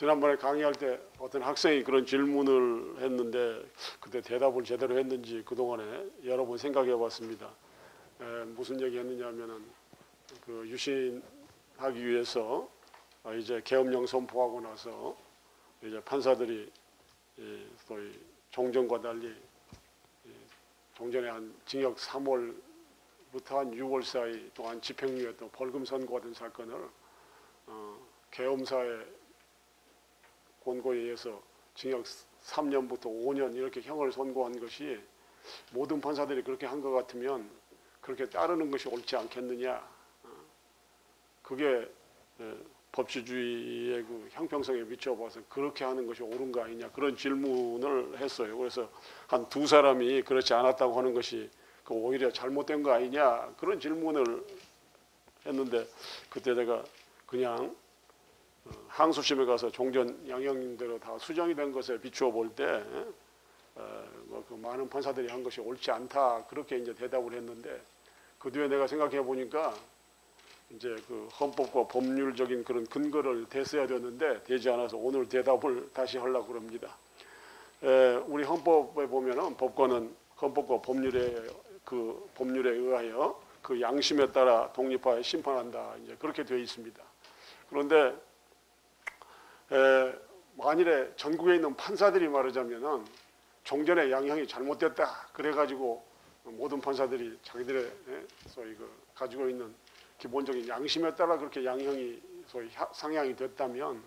지난번에 강의할 때 어떤 학생이 그런 질문을 했는데 그때 대답을 제대로 했는지 그동안에 여러 번 생각해 봤습니다. 무슨 얘기 했느냐면은 그 유신하기 위해서 이제 계엄령 선포하고 나서 이제 판사들이 소위 종전과 달리 종전에 한 징역 3월부터 한 6월 사이 동안 집행유예 또 벌금 선고하던 사건을 계엄사의 권고에 의해서 징역 3년부터 5년 이렇게 형을 선고한 것이 모든 판사들이 그렇게 한 것 같으면 그렇게 따르는 것이 옳지 않겠느냐. 그게 법치주의의 그 형평성에 비춰봐서 그렇게 하는 것이 옳은 거 아니냐 그런 질문을 했어요. 그래서 한 두 사람이 그렇지 않았다고 하는 것이 그 오히려 잘못된 거 아니냐 그런 질문을 했는데 그때 내가 그냥 항소심에 가서 종전 양형대로 다 수정이 된 것에 비추어 볼 때 그 많은 판사들이 한 것이 옳지 않다 그렇게 이제 대답을 했는데 그 뒤에 내가 생각해 보니까 이제 그 헌법과 법률적인 그런 근거를 댔어야 되는데 되지 않아서 오늘 대답을 다시 하려고 합니다. 우리 헌법에 보면은 법관은 헌법과 법률에 의하여 그 양심에 따라 독립하여 심판한다 이제 그렇게 되어 있습니다. 그런데 만일에 전국에 있는 판사들이 말하자면은 종전의 양형이 잘못됐다 그래가지고 모든 판사들이 자기들의 소위 그 가지고 있는 기본적인 양심에 따라 그렇게 양형이 소위 상향이 됐다면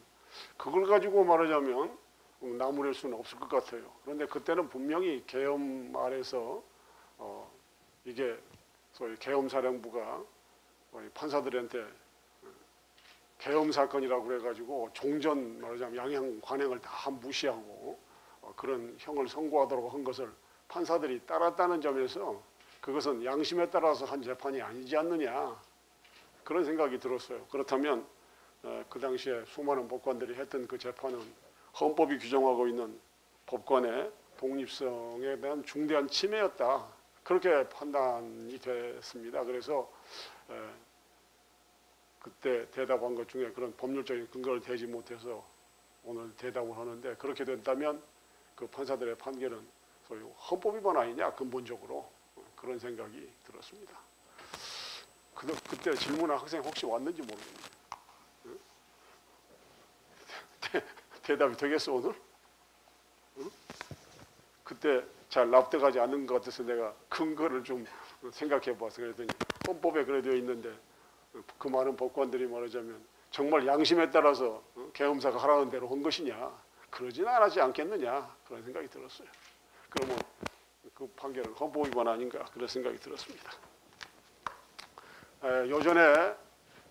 그걸 가지고 말하자면 나무랄 수는 없을 것 같아요. 그런데 그때는 분명히 계엄 아래서 이게 소위 계엄사령부가 판사들한테 계엄 사건이라고 그래가지고 종전 말하자면 양형 관행을 다 무시하고 그런 형을 선고하도록 한 것을 판사들이 따랐다는 점에서 그것은 양심에 따라서 한 재판이 아니지 않느냐 그런 생각이 들었어요. 그렇다면 그 당시에 수많은 법관들이 했던 그 재판은 헌법이 규정하고 있는 법관의 독립성에 대한 중대한 침해였다. 그렇게 판단이 됐습니다. 그래서 그때 대답한 것 중에 그런 법률적인 근거를 대지 못해서 오늘 대답을 하는데 그렇게 된다면 그 판사들의 판결은 소위 헌법 위반 아니냐 근본적으로 그런 생각이 들었습니다. 그때 질문한 학생 혹시 왔는지 모르겠네요. 대답이 되겠어 오늘? 그때 잘 납득하지 않는 것 같아서 내가 근거를 좀 생각해 봐서 그랬더니 헌법에 그래 되어 있는데 그 많은 법관들이 말하자면 정말 양심에 따라서 계엄사가 하라는 대로 한 것이냐 그러지는 않았지 않겠느냐 그런 생각이 들었어요. 그러면 그 판결은 헌법 위반 아닌가 그런 생각이 들었습니다. 요전에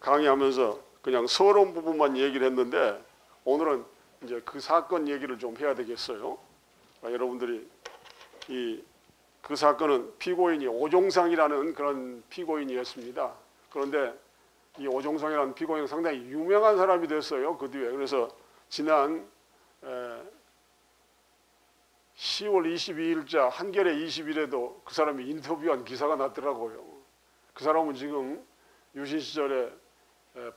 강의하면서 그냥 서론 부분만 얘기를 했는데 오늘은 이제 그 사건 얘기를 좀 해야 되겠어요. 여러분들이 그 사건은 피고인이 오종상이라는 그런 피고인이었습니다. 그런데 이 오종상이라는 피고인은 상당히 유명한 사람이 됐어요. 그 뒤에. 그래서 지난 10월 22일자 한겨레 20일에도 그 사람이 인터뷰한 기사가 났더라고요. 그 사람은 지금 유신 시절에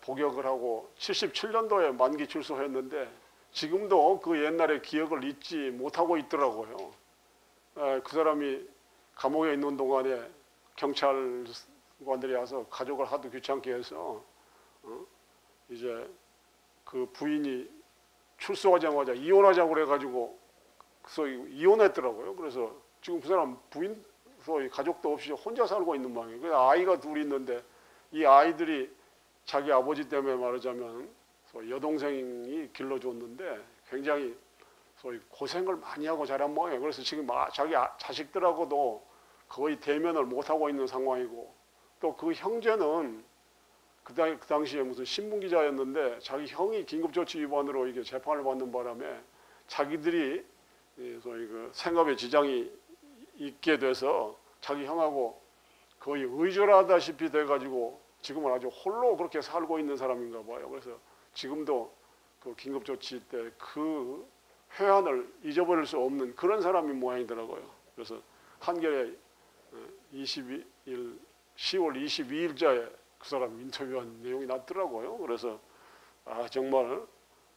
복역을 하고 77년도에 만기 출소했는데 지금도 그 옛날의 기억을 잊지 못하고 있더라고요. 그 사람이 감옥에 있는 동안에 경찰관들이 와서 가족을 하도 귀찮게 해서 이제 그 부인이 출소하자마자 이혼하자고 그래가지고 소위 이혼했더라고요. 그래서 지금 그 사람 부인 소위 가족도 없이 혼자 살고 있는 모양이에요. 그래서 아이가 둘이 있는데 이 아이들이 자기 아버지 때문에 말하자면 소위 여동생이 길러줬는데 굉장히 소위 고생을 많이 하고 자란 모양이에요. 그래서 지금 자기 자식들하고도 거의 대면을 못하고 있는 상황이고 또 그 형제는 그 당시에 무슨 신문기자였는데 자기 형이 긴급조치 위반으로 이게 재판을 받는 바람에 자기들이 소위 그 생업에 지장이 있게 돼서 자기 형하고 거의 의절하다시피 돼가지고 지금은 아주 홀로 그렇게 살고 있는 사람인가 봐요. 그래서 지금도 그 긴급조치 때 그 회한을 잊어버릴 수 없는 그런 사람인 모양이더라고요. 그래서 한겨레 10월 22일자에 그 사람 인터뷰한 내용이 났더라고요. 그래서 정말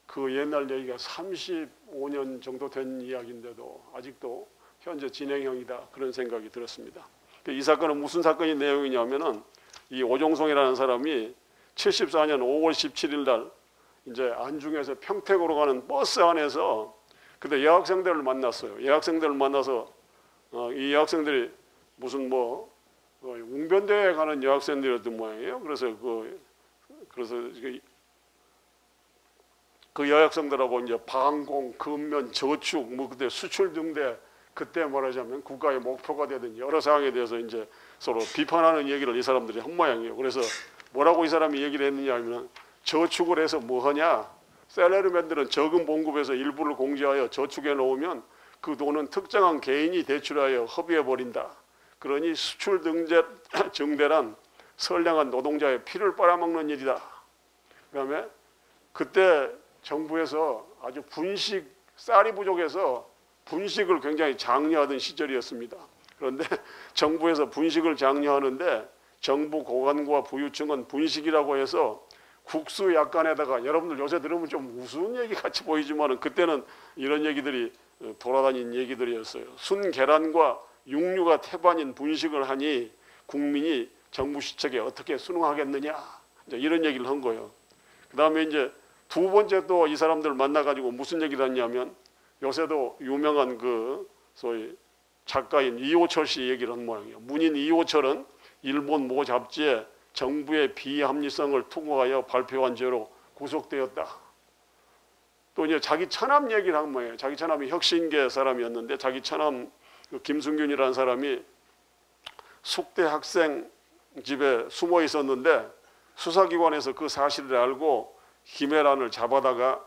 그 옛날 얘기가 35년 정도 된 이야기인데도 아직도 현재 진행형이다, 그런 생각이 들었습니다. 이 사건은 무슨 사건의 내용이냐면은 이 오종송이라는 사람이 74년 5월 17일 날 이제 안중에서 평택으로 가는 버스 안에서 그때 여학생들을 만났어요. 여학생들을 만나서 이 여학생들이 무슨 뭐 웅변대에 가는 여학생들이었던 모양이에요. 그래서 그 여학생들하고 이제 방공, 근면, 저축, 뭐 그때 수출 등대, 그때 말하자면 국가의 목표가 되던 여러 사항에 대해서 이제 서로 비판하는 얘기를 이 사람들이 한 모양이에요. 그래서 뭐라고 이 사람이 얘기를 했느냐 하면, 저축을 해서 뭐 하냐? 셀러리맨들은 적은 봉급에서 일부를 공제하여 저축해 놓으면 그 돈은 특정한 개인이 대출하여 허비해 버린다. 그러니 수출 증대란 선량한 노동자의 피를 빨아먹는 일이다. 그다음에 그때 정부에서 아주 쌀이 부족해서 분식을 굉장히 장려하던 시절이었습니다. 그런데 정부에서 분식을 장려하는데 정부 고관과 부유층은 분식이라고 해서 국수 약간에다가, 여러분들 요새 들으면 좀 우스운 얘기 같이 보이지만 그때는 이런 얘기들이 돌아다닌 얘기들이었어요. 순 계란과 육류가 태반인 분식을 하니 국민이 정부 시책에 어떻게 순응하겠느냐, 이제 이런 얘기를 한 거예요. 그 다음에 이제 두 번째 또 이 사람들 만나가지고 무슨 얘기를 했냐면, 요새도 유명한 그 소위 작가인 이호철 씨 얘기를 한 모양이에요. 문인 이호철은 일본 모 잡지에 정부의 비합리성을 투고하여 발표한 죄로 구속되었다. 또 이제 자기 처남 얘기를 한 거예요. 자기 처남이 혁신계 사람이었는데 자기 처남 김승균이라는 사람이 숙대 학생 집에 숨어 있었는데 수사기관에서 그 사실을 알고 김혜란을 잡아다가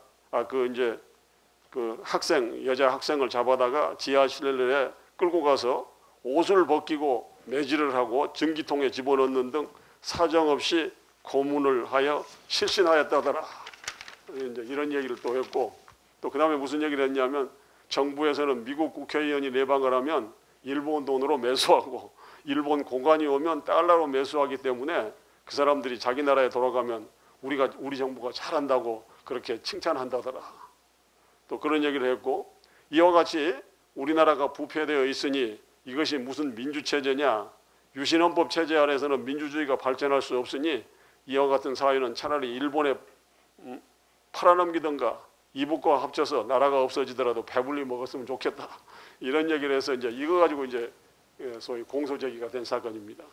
여자 학생을 잡아다가 지하실에 끌고 가서 옷을 벗기고 매질을 하고 전기통에 집어넣는 등 사정없이 고문을 하여 실신하였다더라. 이제 이런 얘기를 또 했고, 또 그 다음에 무슨 얘기를 했냐면, 정부에서는 미국 국회의원이 내방을 하면 일본 돈으로 매수하고 일본 고관이 오면 달러로 매수하기 때문에 그 사람들이 자기 나라에 돌아가면 우리 정부가 잘한다고 그렇게 칭찬한다더라. 또 그런 얘기를 했고, 이와 같이 우리나라가 부패되어 있으니 이것이 무슨 민주체제냐, 유신헌법 체제 안에서는 민주주의가 발전할 수 없으니 이와 같은 사회는 차라리 일본에 팔아넘기던가 이북과 합쳐서 나라가 없어지더라도 배불리 먹었으면 좋겠다, 이런 얘기를 해서 이제 이거 가지고 이제 소위 공소제기가 된 사건입니다.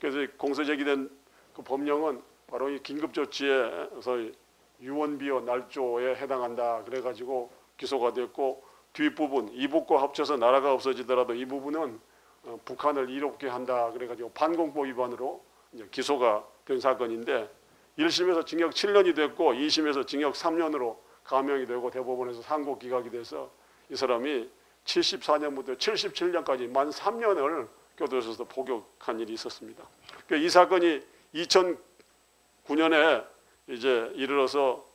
그래서 공소제기된 그 법령은 바로 이 긴급조치에 소위 유언비어 날조에 해당한다 그래가지고 기소가 됐고, 뒷부분 이북과 합쳐서 나라가 없어지더라도 이 부분은 북한을 이롭게 한다 그래가지고 반공법 위반으로 이제 기소가 된 사건인데, 1심에서 징역 7년이 됐고 2심에서 징역 3년으로 감형이 되고 대법원에서 상고 기각이 돼서 이 사람이 74년부터 77년까지 만 3년을 교도소에서 복역한 일이 있었습니다. 이 사건이 2009년에 이제 이르러서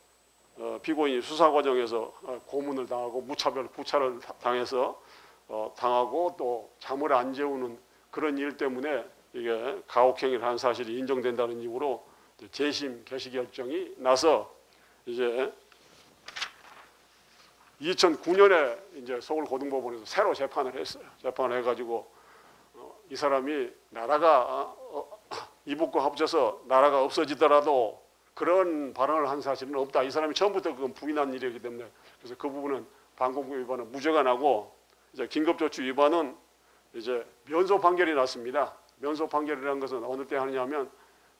피고인이 수사 과정에서 고문을 당하고 무차별 구차를 당해서 당하고 또 잠을 안 재우는 그런 일 때문에 이게 가혹행위를 한 사실이 인정된다는 이유로 재심 개시 결정이 나서 이제 2009년에 이제 서울고등법원에서 새로 재판을 했어요. 재판을 해가지고 이 사람이 나라가 이북과 합쳐서 나라가 없어지더라도 그런 발언을 한 사실은 없다. 이 사람이 처음부터 그건 부인한 일이기 때문에, 그래서 그 부분은 반공법 위반은 무죄가 나고, 이제 긴급조치 위반은 이제 면소 판결이 났습니다. 면소 판결이라는 것은 어느 때 하느냐면,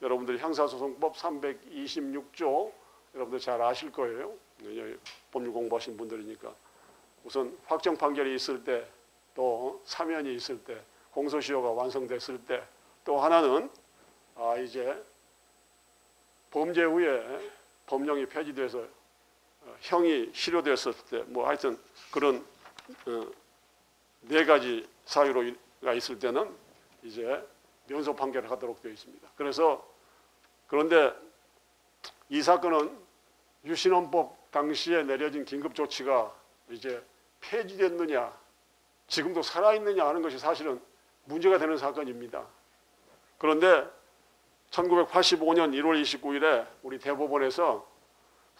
여러분들이 형사소송법 326조 여러분들 잘 아실 거예요. 법률 공부하신 분들이니까. 우선 확정 판결이 있을 때, 또 사면이 있을 때, 공소시효가 완성됐을 때, 또 하나는 이제 범죄 후에 법령이 폐지돼서 형이 실효됐을 때, 뭐 하여튼 그런 네 가지 사유가 있을 때는 이제 면소 판결을 하도록 되어 있습니다. 그런데 이 사건은 유신헌법 당시에 내려진 긴급조치가 이제 폐지됐느냐, 지금도 살아있느냐 하는 것이 사실은 문제가 되는 사건입니다. 그런데 1985년 1월 29일에 우리 대법원에서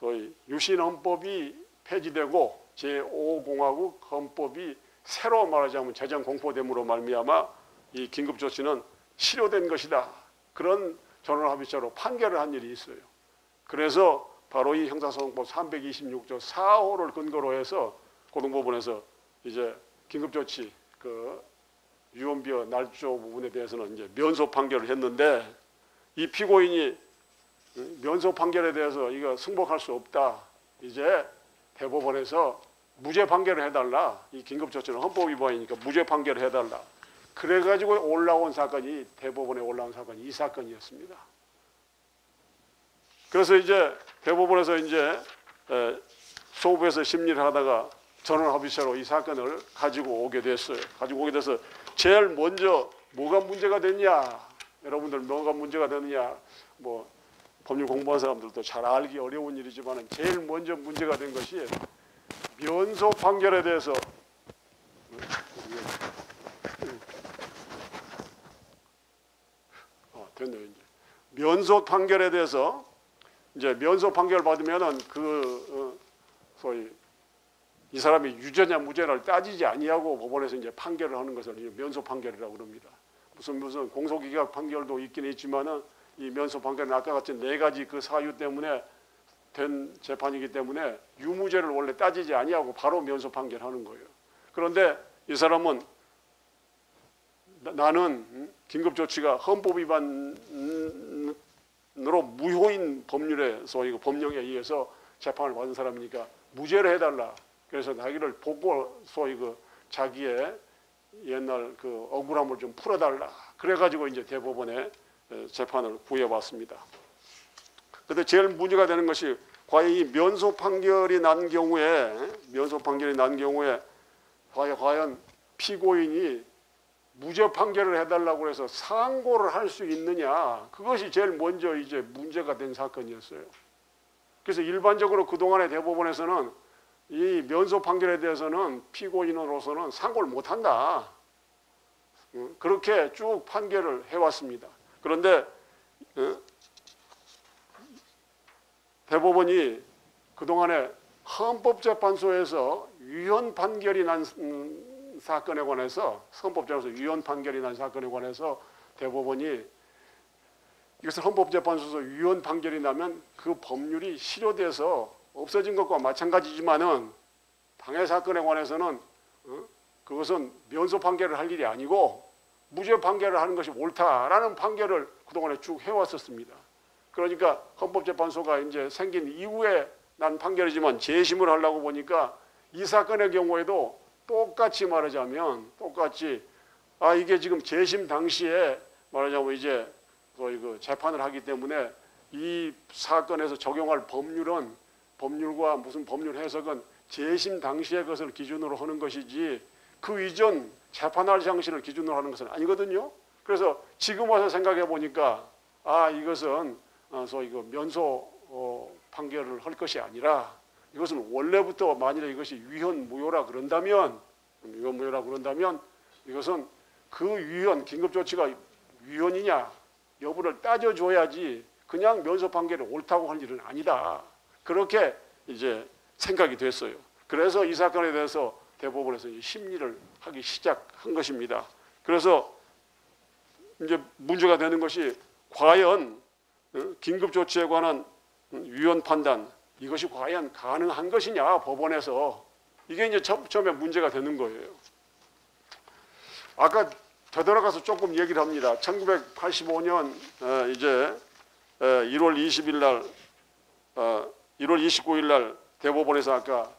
소위 유신헌법이 폐지되고 제5공화국 헌법이 새로 말하자면 재정 공포됨으로 말미암아 이 긴급조치는 실효된 것이다. 그런 전원합의체로 판결을 한 일이 있어요. 그래서 바로 이 형사소송법 326조 4호를 근거로 해서 고등법원에서 이제 긴급조치 그 유언비어 날조 부분에 대해서는 이제 면소 판결을 했는데 이 피고인이 면소 판결에 대해서 이거 승복할 수 없다. 이제 대법원에서 무죄 판결을 해달라. 이 긴급조치는 헌법 위반이니까 무죄 판결을 해달라. 그래가지고 올라온 사건이 대법원에 올라온 사건이 이 사건이었습니다. 그래서 이제 대법원에서 이제 소부에서 심리를 하다가 전원합의체로 이 사건을 가지고 오게 됐어요. 가지고 오게 돼서 제일 먼저 뭐가 문제가 됐냐? 여러분들 뭐가 문제가 됐느냐? 뭐 법률 공부한 사람들도 잘 알기 어려운 일이지만 제일 먼저 문제가 된 것이 면소 판결에 대해서 됐네요. 이제 면소 판결에 대해서 이제 면소 판결을 받으면은 소위 이 사람이 유죄냐 무죄를 따지지 아니하고 법원에서 이제 판결을 하는 것을 면소 판결이라고 그럽니다. 무슨 공소기각 판결도 있긴 있지만은 이 면소 판결은 아까 같이 4가지 그 사유 때문에 된 재판이기 때문에 유무죄를 원래 따지지 아니하고 바로 면소 판결하는 거예요. 그런데 이 사람은 나는 긴급조치가 헌법 위반으로 무효인 법률에 소위 법령에 의해서 재판을 받은 사람이니까 무죄를 해달라. 그래서 자기를 보고 소위 자기의 옛날 그 억울함을 좀 풀어달라. 그래가지고 이제 대법원에 재판을 구해왔습니다. 그런데 제일 문제가 되는 것이 과연 이 면소 판결이 난 경우에 과연 피고인이 무죄 판결을 해달라고 해서 상고를 할 수 있느냐, 그것이 제일 먼저 이제 문제가 된 사건이었어요. 그래서 일반적으로 그동안의 대법원에서는 이 면소 판결에 대해서는 피고인으로서는 상고를 못한다. 그렇게 쭉 판결을 해왔습니다. 그런데 대법원이 그동안에 헌법재판소에서 위헌 판결이 난 사건에 관해서 헌법재판소에서 위헌 판결이 난 사건에 관해서 대법원이 이것을 헌법재판소에서 위헌 판결이 나면 그 법률이 실효돼서 없어진 것과 마찬가지지만은 방해 사건에 관해서는 그것은 면소 판결을 할 일이 아니고 무죄 판결을 하는 것이 옳다라는 판결을 그동안에 쭉 해왔었습니다. 그러니까 헌법재판소가 이제 생긴 이후에 난 판결이지만 재심을 하려고 보니까 이 사건의 경우에도 똑같이 말하자면 이게 지금 재심 당시에 말하자면 이제 거의 재판을 하기 때문에 이 사건에서 적용할 법률과 무슨 법률 해석은 재심 당시의 것을 기준으로 하는 것이지 그 이전 재판할 당시를 기준으로 하는 것은 아니거든요. 그래서 지금 와서 생각해 보니까 이것은 소위 면소 판결을 할 것이 아니라 이것은 원래부터 만일에 이것이 위헌 무효라 그런다면 이것은 그 위헌 긴급조치가 위헌이냐 여부를 따져줘야지 그냥 면소 판결이 옳다고 할 일은 아니다. 그렇게 이제 생각이 됐어요. 그래서 이 사건에 대해서 대법원에서 심리를 하기 시작한 것입니다. 그래서 이제 문제가 되는 것이 과연 긴급조치에 관한 위헌 판단 이것이 과연 가능한 것이냐 법원에서 이게 이제 처음에 문제가 되는 거예요. 아까 되돌아가서 조금 얘기를 합니다. 1985년 이제 1월 20일 날 1월 29일 날 대법원에서 아까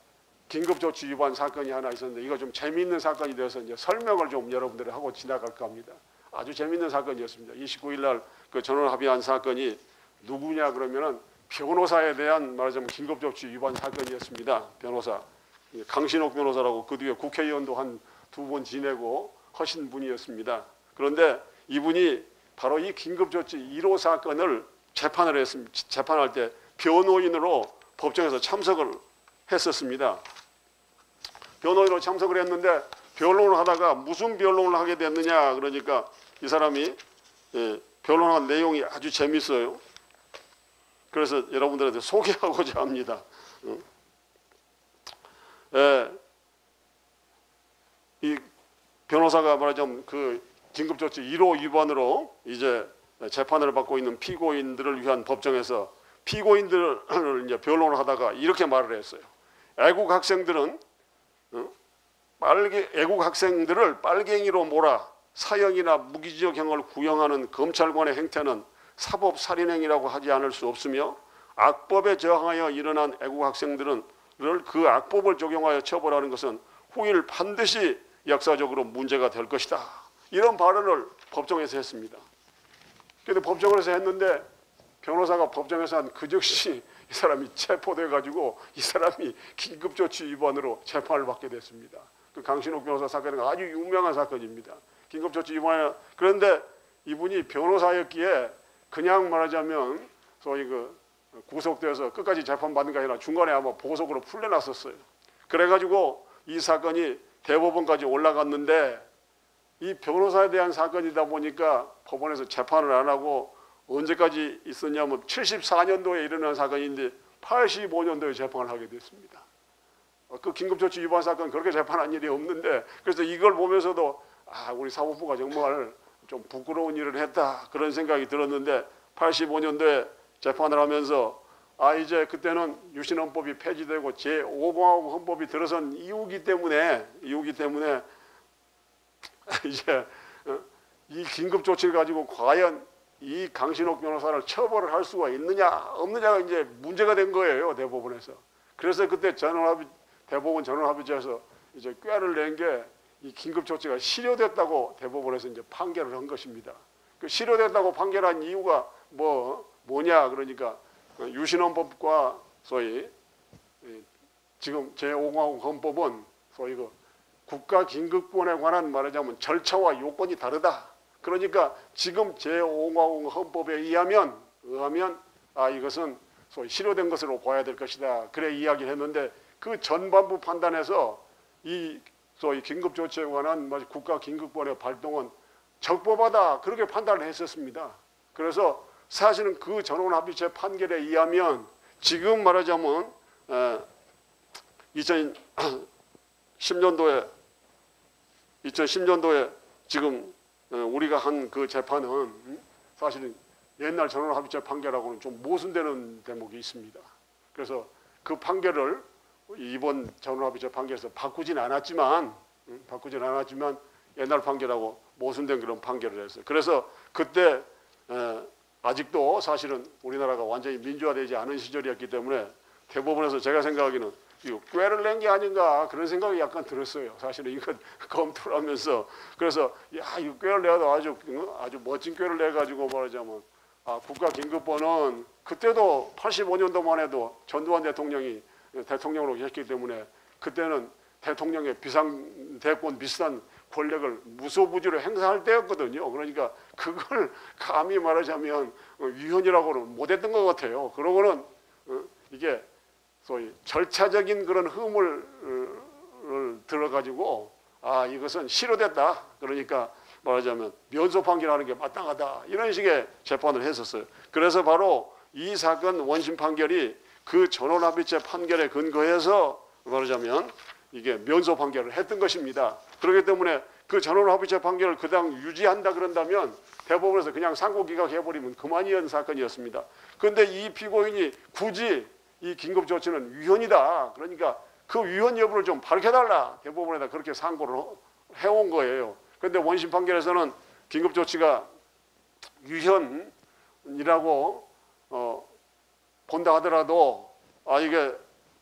긴급조치 위반 사건이 하나 있었는데 이거 좀 재미있는 사건이 되어서 이제 설명을 좀 여러분들이 하고 지나갈까 합니다. 아주 재미있는 사건이었습니다. 29일 날 그 전원 합의한 사건이 누구냐 그러면은 변호사에 대한 말하자면 긴급조치 위반 사건이었습니다. 변호사 강신옥 변호사라고 그 뒤에 국회의원도 한 2번 지내고 하신 분이었습니다. 그런데 이분이 바로 이 긴급조치 1호 사건을 재판을 했습니다. 재판할 때 변호인으로 법정에서 참석을 했었습니다. 변호인으로 참석을 했는데 변론을 하다가 무슨 변론을 하게 됐느냐 그러니까 이 사람이 변론한 내용이 아주 재밌어요. 그래서 여러분들한테 소개하고자 합니다. 예, 이 변호사가 말하자면 그 긴급조치 1호 위반으로 이제 재판을 받고 있는 피고인들을 위한 법정에서 피고인들을 이제 변론을 하다가 이렇게 말을 했어요. 애국 학생들을 빨갱이로 몰아 사형이나 무기징역형을 구형하는 검찰관의 행태는 사법살인행위라고 하지 않을 수 없으며 악법에 저항하여 일어난 애국 학생들을 그 악법을 적용하여 처벌하는 것은 후일 반드시 역사적으로 문제가 될 것이다. 이런 발언을 법정에서 했습니다. 그런데 법정에서 했는데 변호사가 법정에서 한 그 즉시 이 사람이 체포돼 가지고 이 사람이 긴급조치 위반으로 재판을 받게 됐습니다. 그 강신옥 변호사 사건은 아주 유명한 사건입니다. 긴급조치 위반에 그런데 이분이 변호사였기에 그냥 말하자면 소위 그 구속돼서 끝까지 재판받는 게 아니라 중간에 아마 보석으로 풀려났었어요. 그래가지고 이 사건이 대법원까지 올라갔는데 이 변호사에 대한 사건이다 보니까 법원에서 재판을 안 하고 언제까지 있었냐면 74년도에 일어난 사건인데 85년도에 재판을 하게 됐습니다. 그 긴급조치 위반 사건 그렇게 재판한 일이 없는데 그래서 이걸 보면서도 우리 사법부가 정말 좀 부끄러운 일을 했다 그런 생각이 들었는데 85년도에 재판을 하면서 이제 그때는 유신헌법이 폐지되고 제5공화국 헌법이 들어선 이후기 때문에 이제 이 긴급조치를 가지고 과연 이 강신옥 변호사를 처벌을 할 수가 있느냐 없느냐가 이제 문제가 된 거예요, 대법원에서. 그래서 그때 대법원 전원합의체에서 이제 꾀를 낸 게 이 긴급조치가 실효됐다고 대법원에서 이제 판결을 한 것입니다. 그 실효됐다고 판결한 이유가 뭐냐 그러니까 유신헌법과 소위 지금 제5공화국 헌법은 소위 그 국가긴급권에 관한 말하자면 절차와 요건이 다르다. 그러니까 지금 제5공화국 헌법에 의하면 이것은 소위 실효된 것으로 봐야 될 것이다. 그래 이야기를 했는데 그 전반부 판단에서 이 소위 긴급조치에 관한 국가긴급권의 발동은 적법하다. 그렇게 판단을 했었습니다. 그래서 사실은 그 전원합의체 판결에 의하면 지금 말하자면 2010년도에 지금 우리가 한 그 재판은 사실은 옛날 전원합의체 판결하고는 좀 모순되는 대목이 있습니다. 그래서 그 판결을 이번 전원합의체 판결에서 바꾸진 않았지만 옛날 판결하고 모순된 그런 판결을 했어요. 그래서 그때 아직도 사실은 우리나라가 완전히 민주화되지 않은 시절이었기 때문에 대법원에서 제가 생각하기는 이거 꾀를 낸 게 아닌가 그런 생각이 약간 들었어요. 사실은 이건 검토를 하면서 그래서 이거 꾀를 내도 아주 멋진 꾀를 내 가지고 말하자면 국가긴급권은 그때도 85년도만 해도 전두환 대통령이 대통령으로 계셨기 때문에 그때는 대통령의 비상대권 비슷한 권력을 무소부지로 행사할 때였거든요. 그러니까 그걸 감히 말하자면 위헌이라고는 못했던 것 같아요. 그러고는 이게 소위 절차적인 그런 흠을 들어가지고 이것은 실효됐다. 그러니까 말하자면 면소 판결하는 게 마땅하다. 이런 식의 재판을 했었어요. 그래서 바로 이 사건 원심 판결이 그 전원합의체 판결에 근거해서 말하자면 이게 면소 판결을 했던 것입니다. 그렇기 때문에 그 전원합의체 판결을 그당 유지한다 그런다면 대법원에서 그냥 상고기각해버리면 그만이었던 사건이었습니다. 그런데 이 피고인이 굳이 이 긴급조치는 위헌이다. 그러니까 그 위헌 여부를 좀 밝혀달라. 대법원에다 그렇게 상고를 해온 거예요. 그런데 원심 판결에서는 긴급조치가 위헌이라고 본다 하더라도 이게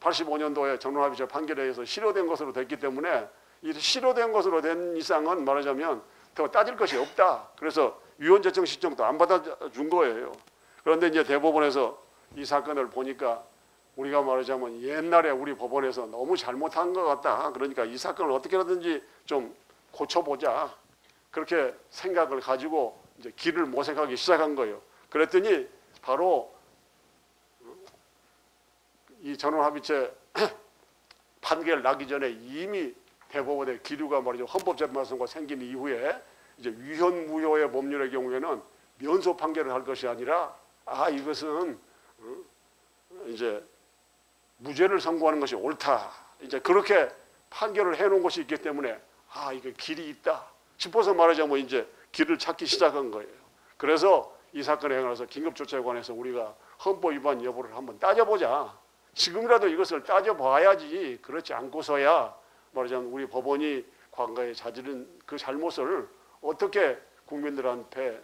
85년도에 전원합의체 판결에 의해서 실효된 것으로 됐기 때문에 이 실효된 것으로 된 이상은 말하자면 더 따질 것이 없다. 그래서 위헌 제청 신청도 안 받아준 거예요. 그런데 이제 대법원에서 이 사건을 보니까 우리가 말하자면 옛날에 우리 법원에서 너무 잘못한 것 같다. 그러니까 이 사건을 어떻게라든지 좀 고쳐보자. 그렇게 생각을 가지고 이제 길을 모색하기 시작한 거예요. 그랬더니 바로 이 전원합의체 판결 나기 전에 이미 대법원의 기류가 말이죠. 헌법재판소가 생긴 이후에 이제 위헌 무효의 법률의 경우에는 면소 판결을 할 것이 아니라 이것은 이제 무죄를 선고하는 것이 옳다. 이제 그렇게 판결을 해놓은 것이 있기 때문에 이거 길이 있다 싶어서 말하자면 이제 길을 찾기 시작한 거예요. 그래서 이 사건에 관해서 긴급조치에 관해서 우리가 헌법 위반 여부를 한번 따져보자. 지금이라도 이것을 따져봐야지. 그렇지 않고서야 말하자면 우리 법원이 과거에 저지른 그 잘못을 어떻게 국민들한테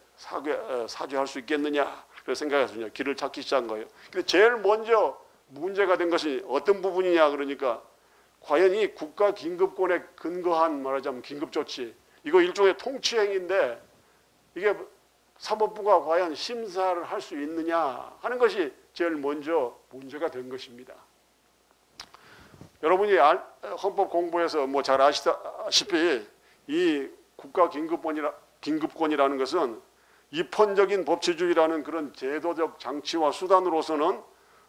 사죄할 수 있겠느냐. 그래서 생각해서 길을 찾기 시작한 거예요. 근데 제일 먼저 문제가 된 것이 어떤 부분이냐 그러니까 과연 이 국가긴급권에 근거한 말하자면 긴급조치 이거 일종의 통치행위인데 이게 사법부가 과연 심사를 할 수 있느냐 하는 것이 제일 먼저 문제가 된 것입니다. 여러분이 헌법 공부에서 뭐 잘 아시다시피 이 국가긴급권이라는 것은 입헌적인 법치주의라는 그런 제도적 장치와 수단으로서는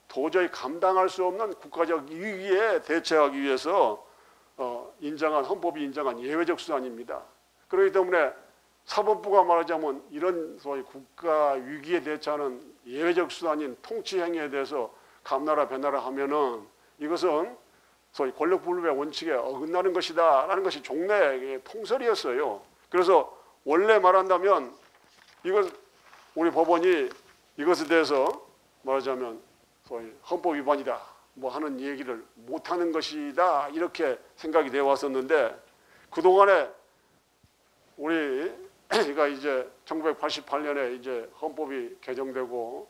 도저히 감당할 수 없는 국가적 위기에 대처하기 위해서 헌법이 인정한 예외적 수단입니다. 그렇기 때문에 사법부가 말하자면 이런 소위 국가 위기에 대처하는 예외적 수단인 통치 행위에 대해서 감나라 변나라 하면은 이것은 소위 권력분립의 원칙에 어긋나는 것이다라는 것이 종래의 통설이었어요. 그래서 원래 말한다면 이것 우리 법원이 이것에 대해서 말하자면 소위 헌법 위반이다 뭐 하는 얘기를 못하는 것이다 이렇게 생각이 되어 왔었는데 그동안에 우리가 이제 1988년에 이제 헌법이 개정되고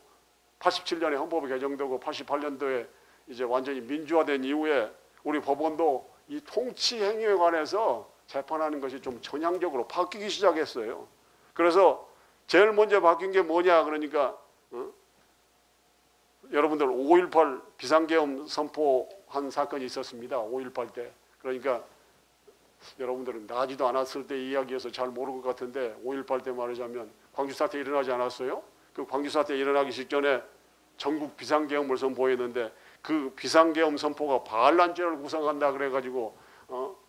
87년에 헌법이 개정되고 88년도에 이제 완전히 민주화된 이후에 우리 법원도 이 통치 행위에 관해서 재판하는 것이 좀 전향적으로 바뀌기 시작했어요. 그래서 제일 먼저 바뀐 게 뭐냐 그러니까 여러분들 5.18 비상계엄 선포한 사건이 있었습니다. 5.18 때. 그러니까 여러분들은 나지도 않았을 때 이야기해서 잘 모르는 것 같은데 5.18 때 말하자면 광주사태 일어나지 않았어요? 그 광주사태 일어나기 직전에 전국 비상계엄을 선포했는데 그 비상계엄 선포가 반란죄를 구성한다 그래가지고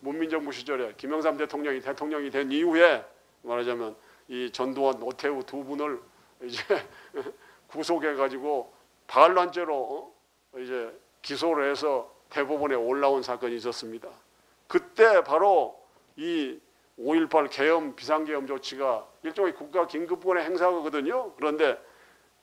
문민정부 시절에 김영삼 대통령이 된 이후에 말하자면 이 전두환, 노태우 두 분을 이제 구속해가지고 반란죄로 이제 기소를 해서 대법원에 올라온 사건이 있었습니다. 그때 바로 이 5.18 계엄 비상계엄 조치가 일종의 국가 긴급권의 행사거든요. 그런데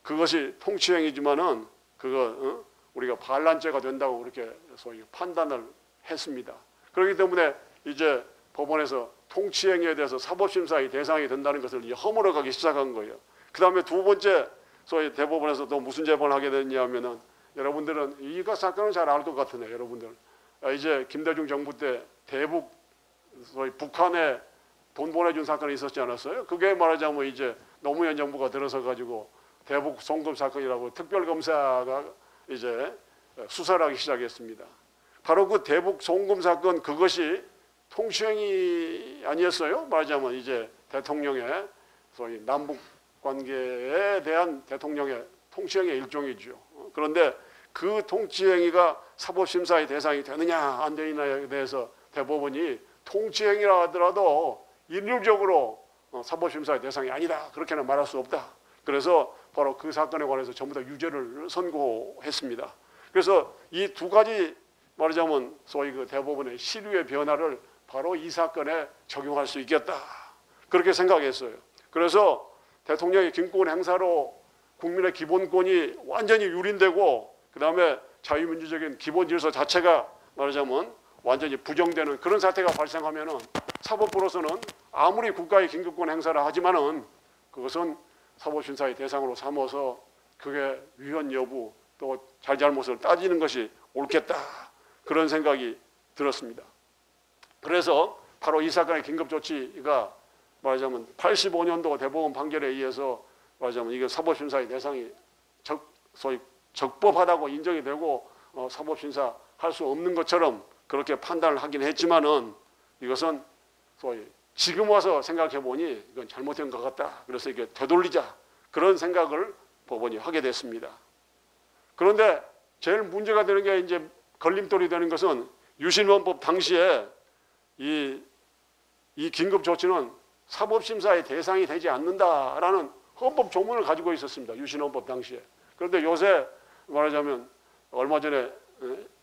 그것이 통치행위지만은 그거 우리가 반란죄가 된다고 그렇게 소위 판단을 했습니다. 그렇기 때문에 이제 법원에서 통치행위에 대해서 사법심사의 대상이 된다는 것을 허물어 가기 시작한 거예요. 그 다음에 두 번째 소위 대법원에서 또 무슨 재판을 하게 됐냐면은 여러분들은 이 사건은 잘 알 것 같은데 여러분들 이제 김대중 정부 때 대북 소위 북한에 돈 보내준 사건이 있었지 않았어요? 그게 말하자면 이제 노무현 정부가 들어서 가지고 대북 송금 사건이라고 특별검사가 이제 수사를 하기 시작했습니다. 바로 그 대북 송금 사건 그것이 통치행위 아니었어요? 말하자면 이제 대통령의 소위 남북 관계에 대한 대통령의 통치행위의 일종이죠. 그런데 그 통치행위가 사법심사의 대상이 되느냐 안 되느냐에 대해서 대법원이 통치행위라 하더라도 일률적으로 사법심사의 대상이 아니다 그렇게는 말할 수 없다. 그래서 바로 그 사건에 관해서 전부 다 유죄를 선고했습니다. 그래서 이 두 가지 말하자면 소위 그 대법원의 시류의 변화를 바로 이 사건에 적용할 수 있겠다 그렇게 생각했어요. 그래서 대통령의 긴급권 행사로 국민의 기본권이 완전히 유린되고 그 다음에 자유민주적인 기본 질서 자체가 말하자면 완전히 부정되는 그런 사태가 발생하면은 사법부로서는 아무리 국가의 긴급권 행사를 하지만은 그것은 사법심사의 대상으로 삼아서 그게 위헌 여부 또 잘잘못을 따지는 것이 옳겠다 그런 생각이 들었습니다. 그래서 바로 이 사건의 긴급조치가 말하자면 85년도 대법원 판결에 의해서 말하자면 이게 사법심사의 대상이 소위 적법하다고 인정이 되고 사법심사 할 수 없는 것처럼 그렇게 판단을 하긴 했지만은 이것은 소위 지금 와서 생각해 보니 이건 잘못된 것 같다. 그래서 이게 되돌리자 그런 생각을 법원이 하게 됐습니다. 그런데 제일 문제가 되는 게 이제 걸림돌이 되는 것은 유신헌법 당시에 이 긴급조치는 사법심사의 대상이 되지 않는다라는 헌법 조문을 가지고 있었습니다. 유신헌법 당시에. 그런데 요새 말하자면 얼마 전에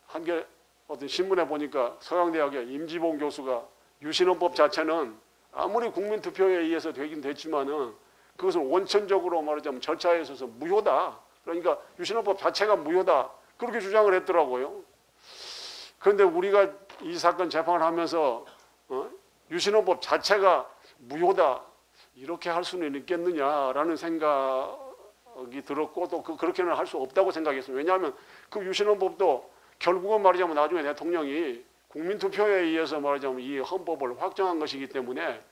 한개 어떤 신문에 보니까 서강대학의 임지봉 교수가 유신헌법 자체는 아무리 국민투표에 의해서 되긴 됐지만은 그것은 원천적으로 말하자면 절차에 있어서 무효다. 그러니까 유신헌법 자체가 무효다. 그렇게 주장을 했더라고요. 그런데 우리가 이 사건 재판을 하면서 유신헌법 자체가 무효다. 이렇게 할 수는 있겠느냐라는 생각이 들었고 또 그렇게는 할 수 없다고 생각했어요. 왜냐하면 그 유신헌법도 결국은 말하자면 나중에 대통령이 국민투표에 의해서 말하자면 이 헌법을 확정한 것이기 때문에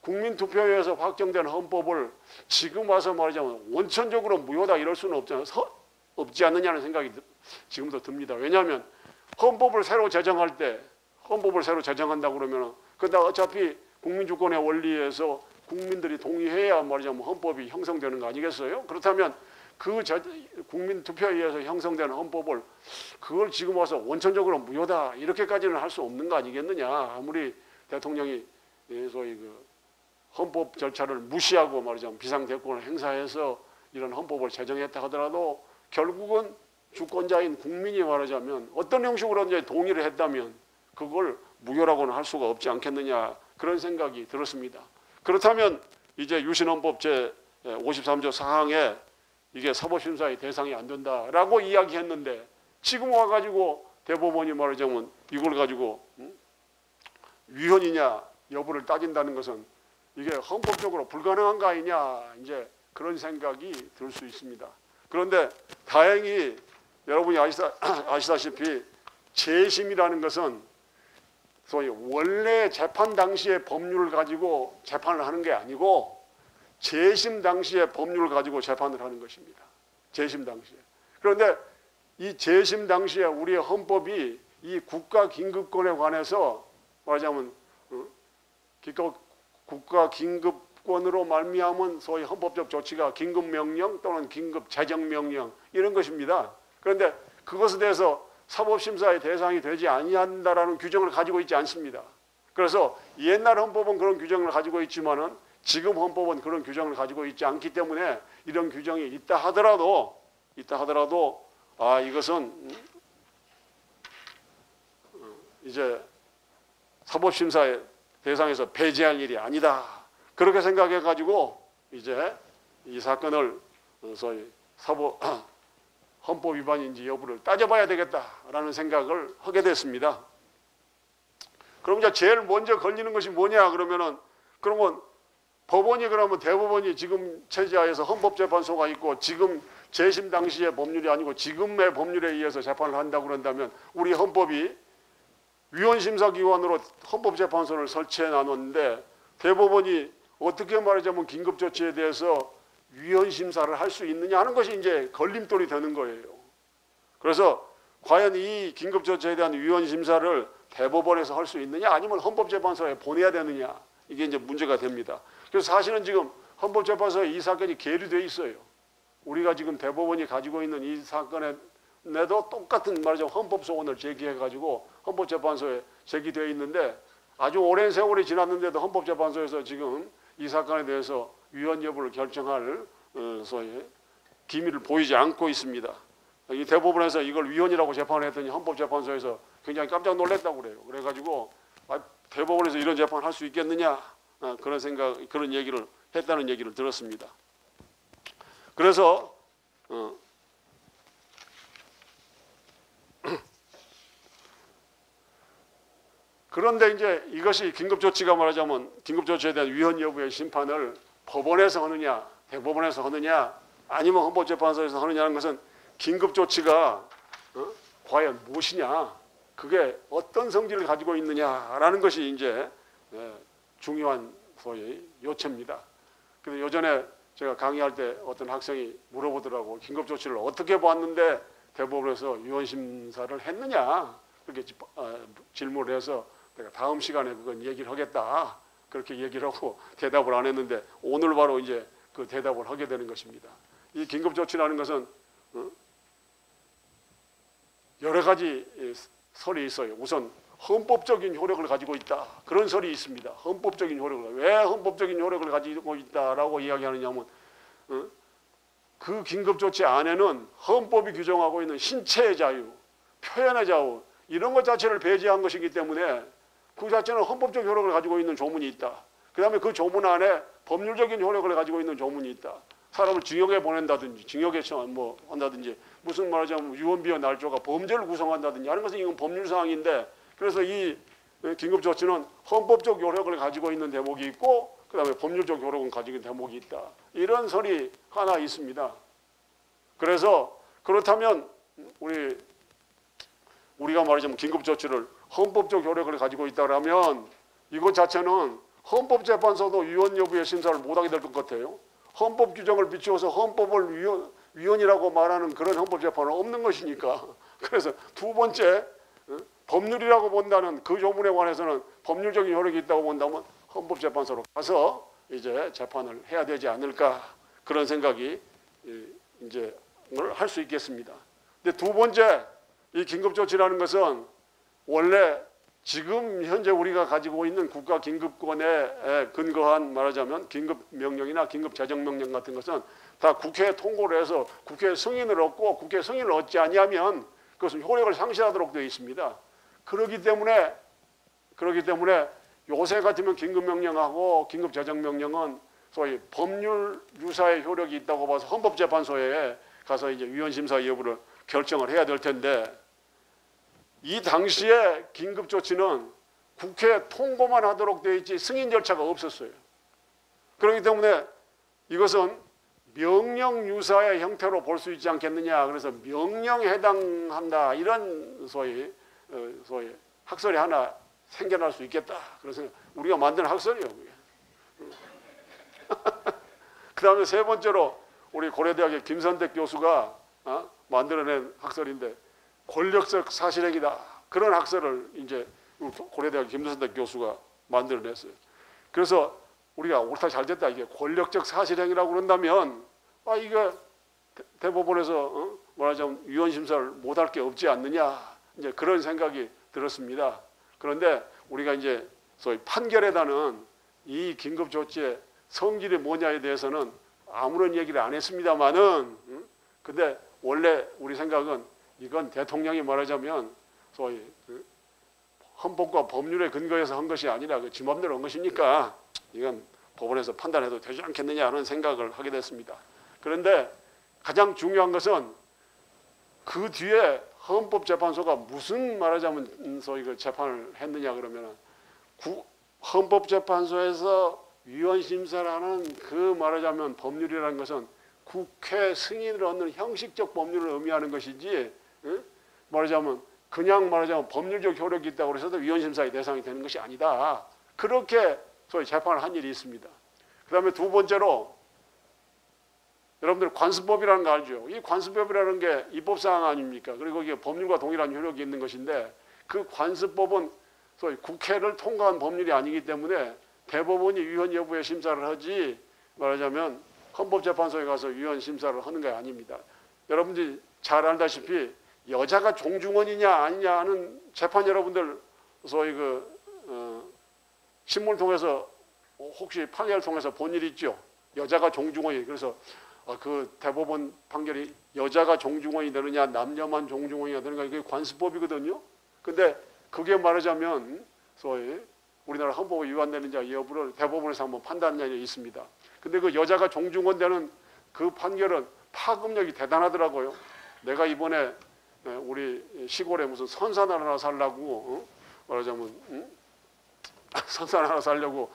국민투표에 서 확정된 헌법을 지금 와서 말하자면 원천적으로 무효다 이럴 수는 없지 않느냐는 생각이 지금도 듭니다. 왜냐하면 헌법을 새로 제정할 때 헌법을 새로 제정한다고 그러면 그다 어차피 국민주권의 원리에서 국민들이 동의해야 말하자면 헌법이 형성되는 거 아니겠어요? 그렇다면 그 국민투표에 의해서 형성된 헌법을 그걸 지금 와서 원천적으로 무효다 이렇게까지는 할 수 없는 거 아니겠느냐. 아무리 대통령이 소위 그 헌법 절차를 무시하고 말하자면 비상대권을 행사해서 이런 헌법을 제정했다 하더라도 결국은 주권자인 국민이 말하자면 어떤 형식으로 이제 동의를 했다면 그걸 무효라고는 할 수가 없지 않겠느냐 그런 생각이 들었습니다. 그렇다면 이제 유신헌법 제 53조 4항에 이게 사법심사의 대상이 안 된다라고 이야기했는데 지금 와가지고 대법원이 말하자면 이걸 가지고 위헌이냐 여부를 따진다는 것은 이게 헌법적으로 불가능한 거 아니냐 이제 그런 생각이 들 수 있습니다. 그런데 다행히 여러분이 아시다시피 재심이라는 것은 소위 원래 재판 당시의 법률을 가지고 재판을 하는 게 아니고 재심 당시의 법률을 가지고 재판을 하는 것입니다. 재심 당시에. 그런데 이 재심 당시에 우리의 헌법이 이 국가 긴급권에 관해서 말하자면 국가 긴급권으로 말미암은 소위 헌법적 조치가 긴급명령 또는 긴급재정명령 이런 것입니다. 그런데 그것에 대해서 사법심사의 대상이 되지 아니한다라는 규정을 가지고 있지 않습니다. 그래서 옛날 헌법은 그런 규정을 가지고 있지만은 지금 헌법은 그런 규정을 가지고 있지 않기 때문에 이런 규정이 있다 하더라도 이것은 이제 사법심사의 대상에서 배제할 일이 아니다. 그렇게 생각해 가지고 이제 이 사건을 소위 헌법 위반인지 여부를 따져봐야 되겠다라는 생각을 하게 됐습니다. 그럼 이제 제일 먼저 걸리는 것이 뭐냐 그러면은 그러면 법원이 그러면 대법원이 지금 체제하에서 헌법재판소가 있고 지금 재심 당시의 법률이 아니고 지금의 법률에 의해서 재판을 한다고 그런다면 우리 헌법이 위헌심사기관으로 헌법재판소를 설치해 놨는데 대법원이 어떻게 말하자면 긴급조치에 대해서 위헌심사를 할 수 있느냐 하는 것이 이제 걸림돌이 되는 거예요. 그래서 과연 이 긴급조치에 대한 위헌심사를 대법원에서 할 수 있느냐 아니면 헌법재판소에 보내야 되느냐 이게 이제 문제가 됩니다. 그래서 사실은 지금 헌법재판소에 이 사건이 계류되어 있어요. 우리가 지금 대법원이 가지고 있는 이 사건에도 똑같은 말하자면 헌법소원을 제기해가지고 헌법재판소에 제기되어 있는데 아주 오랜 세월이 지났는데도 헌법재판소에서 지금 이 사건에 대해서 위헌 여부를 결정할 소위 기미를 보이지 않고 있습니다. 이 대법원에서 이걸 위헌이라고 재판을 했더니 헌법재판소에서 굉장히 깜짝 놀랐다고 그래요. 그래가지고 대법원에서 이런 재판을 할 수 있겠느냐 그런 얘기를 했다는 얘기를 들었습니다. 그래서 그런데 이제 이것이 긴급조치가 말하자면 긴급조치에 대한 위헌 여부의 심판을 법원에서 하느냐 대법원에서 하느냐 아니면 헌법재판소에서 하느냐는 것은 긴급조치가 과연 무엇이냐 그게 어떤 성질을 가지고 있느냐라는 것이 이제 중요한 소위 요체입니다. 그래서 예전에 제가 강의할 때 어떤 학생이 물어보더라고. 긴급조치를 어떻게 보았는데 대법원에서 위헌심사를 했느냐 그렇게 질문을 해서 내가 다음 시간에 그건 얘기를 하겠다 그렇게 얘기를 하고 대답을 안 했는데 오늘 바로 이제 그 대답을 하게 되는 것입니다. 이 긴급조치라는 것은 여러 가지 설이 있어요. 우선 헌법적인 효력을 가지고 있다. 그런 설이 있습니다. 헌법적인 효력을. 왜 헌법적인 효력을 가지고 있다라고 이야기하느냐면 그 긴급조치 안에는 헌법이 규정하고 있는 신체의 자유, 표현의 자유 이런 것 자체를 배제한 것이기 때문에 그 자체는 헌법적 효력을 가지고 있는 조문이 있다. 그 다음에 그 조문 안에 법률적인 효력을 가지고 있는 조문이 있다. 사람을 징역에 보낸다든지 징역에 뭐 한다든지 무슨 말하자면 유언비어 날조가 범죄를 구성한다든지 하는 것은 이건 법률사항인데 그래서 이 긴급조치는 헌법적 효력을 가지고 있는 대목이 있고 그 다음에 법률적 효력을 가지고 있는 대목이 있다. 이런 설이 하나 있습니다. 그래서 그렇다면 우리가 말하자면 긴급조치를 헌법적 효력을 가지고 있다면 이것 자체는 헌법재판소도 위헌 여부의 심사를 못하게 될 것 같아요. 헌법 규정을 비추어서 헌법을 위헌이라고 말하는 그런 헌법재판은 없는 것이니까. 그래서 두 번째 법률이라고 본다는 그 조문에 관해서는 법률적인 효력이 있다고 본다면 헌법재판소로 가서 이제 재판을 해야 되지 않을까 그런 생각이 이제 할 수 있겠습니다. 근데 두 번째 이 긴급조치라는 것은 원래 지금 현재 우리가 가지고 있는 국가 긴급권에 근거한 말하자면 긴급명령이나 긴급재정명령 같은 것은 다 국회에 통고를 해서 국회 승인을 얻고 국회 승인을 얻지 아니하면 그것은 효력을 상실하도록 되어 있습니다. 그렇기 때문에 요새 같으면 긴급명령하고 긴급재정명령은 소위 법률 유사의 효력이 있다고 봐서 헌법재판소에 가서 이제 위헌심사 여부를 결정을 해야 될 텐데 이 당시에 긴급조치는 국회 통고만 하도록 되어 있지 승인 절차가 없었어요. 그렇기 때문에 이것은 명령 유사의 형태로 볼 수 있지 않겠느냐. 그래서 명령에 해당한다. 이런 소위 학설이 하나 생겨날 수 있겠다. 그래서 우리가 만든 학설이에요. 그 다음에 세 번째로 우리 고려대학의 김선택 교수가 만들어낸 학설인데 권력적 사실행위다. 그런 학설을 이제 고려대학 김선택 교수가 만들어냈어요. 그래서 우리가 옳다 잘됐다 이게 권력적 사실행위라고 그런다면 이거 대법원에서 말하자면 위헌심사를 못할 게 없지 않느냐 이제 그런 생각이 들었습니다. 그런데 우리가 이제 소위 판결에다는 이 긴급조치의 성질이 뭐냐에 대해서는 아무런 얘기를 안 했습니다만은 근데 원래 우리 생각은 이건 대통령이 말하자면 소위 헌법과 법률에 근거해서 한 것이 아니라 지 맘대로 한 것이니까 이건 법원에서 판단해도 되지 않겠느냐 하는 생각을 하게 됐습니다. 그런데 가장 중요한 것은 그 뒤에 헌법재판소가 무슨 말하자면 소위 그 재판을 했느냐 그러면 헌법재판소에서 위헌심사를 하는 그 말하자면 법률이라는 것은 국회 승인을 얻는 형식적 법률을 의미하는 것이지 말하자면 그냥 말하자면 법률적 효력이 있다고 해서도 위헌심사의 대상이 되는 것이 아니다. 그렇게 소위 재판을 한 일이 있습니다. 그 다음에 두 번째로 여러분들 관습법이라는 거 알죠? 이 관습법이라는 게 입법사항 아닙니까? 그리고 이게 법률과 동일한 효력이 있는 것인데 그 관습법은 소위 국회를 통과한 법률이 아니기 때문에 대법원이 위헌 여부의 심사를 하지 말하자면 헌법재판소에 가서 위헌 심사를 하는 게 아닙니다. 여러분들이 잘 알다시피 여자가 종중원이냐 아니냐 하는 재판 여러분들 소위 신문을 통해서 혹시 판결을 통해서 본 일 있죠? 여자가 종중원이 그래서 그 대법원 판결이 여자가 종중원이 되느냐 남녀만 종중원이 되느냐 이게 관습법이거든요. 근데 그게 말하자면 소위 우리나라 헌법에 위반되느냐 여부를 대법원에서 한번 판단한 일이 있습니다. 근데 그 여자가 종중원 되는 그 판결은 파급력이 대단하더라고요. 내가 이번에 우리 시골에 무슨 선산 하나 살라고 말하자면 선산 하나 살려고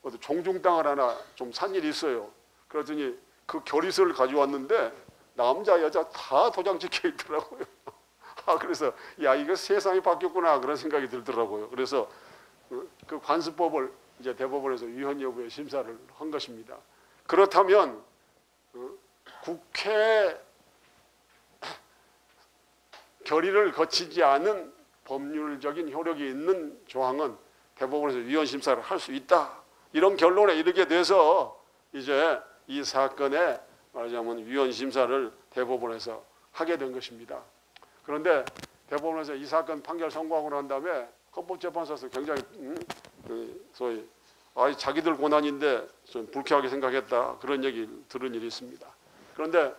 어디 종중 땅을 하나 좀 산 일이 있어요. 그러더니 그 결의서를 가져왔는데 남자 여자 다 도장 찍혀 있더라고요. 그래서 야 이거 세상이 바뀌었구나 그런 생각이 들더라고요. 그래서 그 관습법을 이제 대법원에서 위헌 여부의 심사를 한 것입니다. 그렇다면 국회 결의를 거치지 않은 법률적인 효력이 있는 조항은 대법원에서 위헌 심사를 할 수 있다. 이런 결론에 이르게 돼서 이제 이 사건에 말하자면 위헌 심사를 대법원에서 하게 된 것입니다. 그런데 대법원에서 이 사건 판결 선고하고 난 다음에 헌법재판소에서 굉장히 소위 자기들 고난인데 좀 불쾌하게 생각했다 그런 얘기 들은 일이 있습니다. 그런데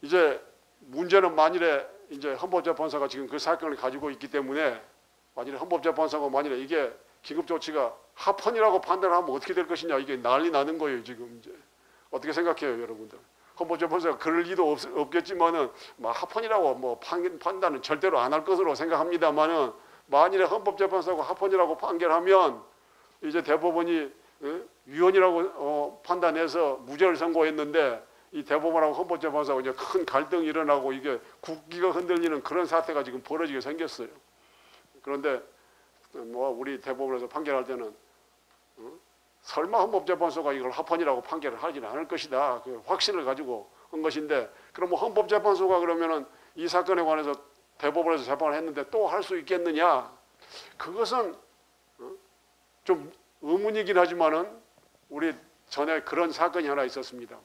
이제 문제는 만일에 이제 헌법재판소가 지금 그 사건을 가지고 있기 때문에 만일에 헌법재판소가 만일에 이게 긴급조치가 합헌이라고 판단하면 어떻게 될 것이냐, 이게 난리 나는 거예요. 지금 이제 어떻게 생각해요, 여러분들? 헌법재판소가 그럴 리도 없겠지만은 뭐 합헌이라고 뭐 판단은 절대로 안 할 것으로 생각합니다만은 만일에 헌법재판소가 합헌이라고 판결하면 이제 대법원이 위헌이라고 판단해서 무죄를 선고했는데 이 대법원하고 헌법재판소하고 이제 큰 갈등이 일어나고 이게 국기가 흔들리는 그런 사태가 지금 벌어지게 생겼어요. 그런데 뭐 우리 대법원에서 판결할 때는 설마 헌법재판소가 이걸 합헌이라고 판결을 하지는 않을 것이다, 그 확신을 가지고 한 것인데, 그럼 뭐 헌법재판소가 그러면은 이 사건에 관해서 대법원에서 재판을 했는데 또 할 수 있겠느냐? 그것은 좀 의문이긴 하지만은 우리 전에 그런 사건이 하나 있었습니다.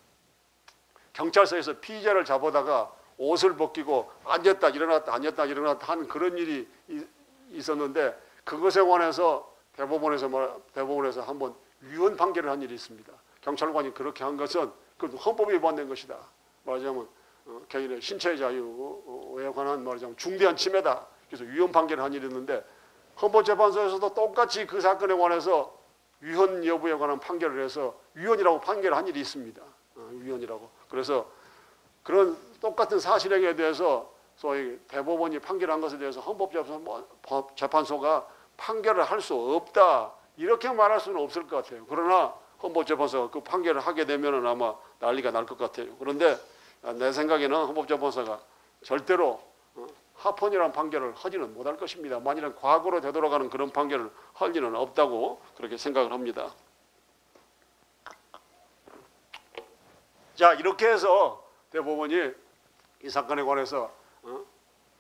경찰서에서 피의자를 잡아다가 옷을 벗기고 앉았다 일어났다 앉았다 일어났다 하는 그런 일이 있었는데, 그것에 관해서 대법원에서 한번 위헌 판결을 한 일이 있습니다. 경찰관이 그렇게 한 것은 그것도 헌법에 위반된 것이다. 말하자면 개인의 신체 자유에 관한 말하자면 중대한 침해다. 그래서 위헌 판결을 한 일이 있는데, 헌법재판소에서도 똑같이 그 사건에 관해서 위헌 여부에 관한 판결을 해서 위헌이라고 판결한 일이 있습니다. 위헌이라고. 그래서 그런 똑같은 사실행위에 대해서 소위 대법원이 판결한 것에 대해서 헌법재판소가 판결을 할 수 없다, 이렇게 말할 수는 없을 것 같아요. 그러나 헌법재판소가 그 판결을 하게 되면 아마 난리가 날 것 같아요. 그런데 내 생각에는 헌법재판소가 절대로 합헌이라는 판결을 하지는 못할 것입니다. 만일은 과거로 되돌아가는 그런 판결을 할 리는 없다고 그렇게 생각을 합니다. 자, 이렇게 해서 대법원이 이 사건에 관해서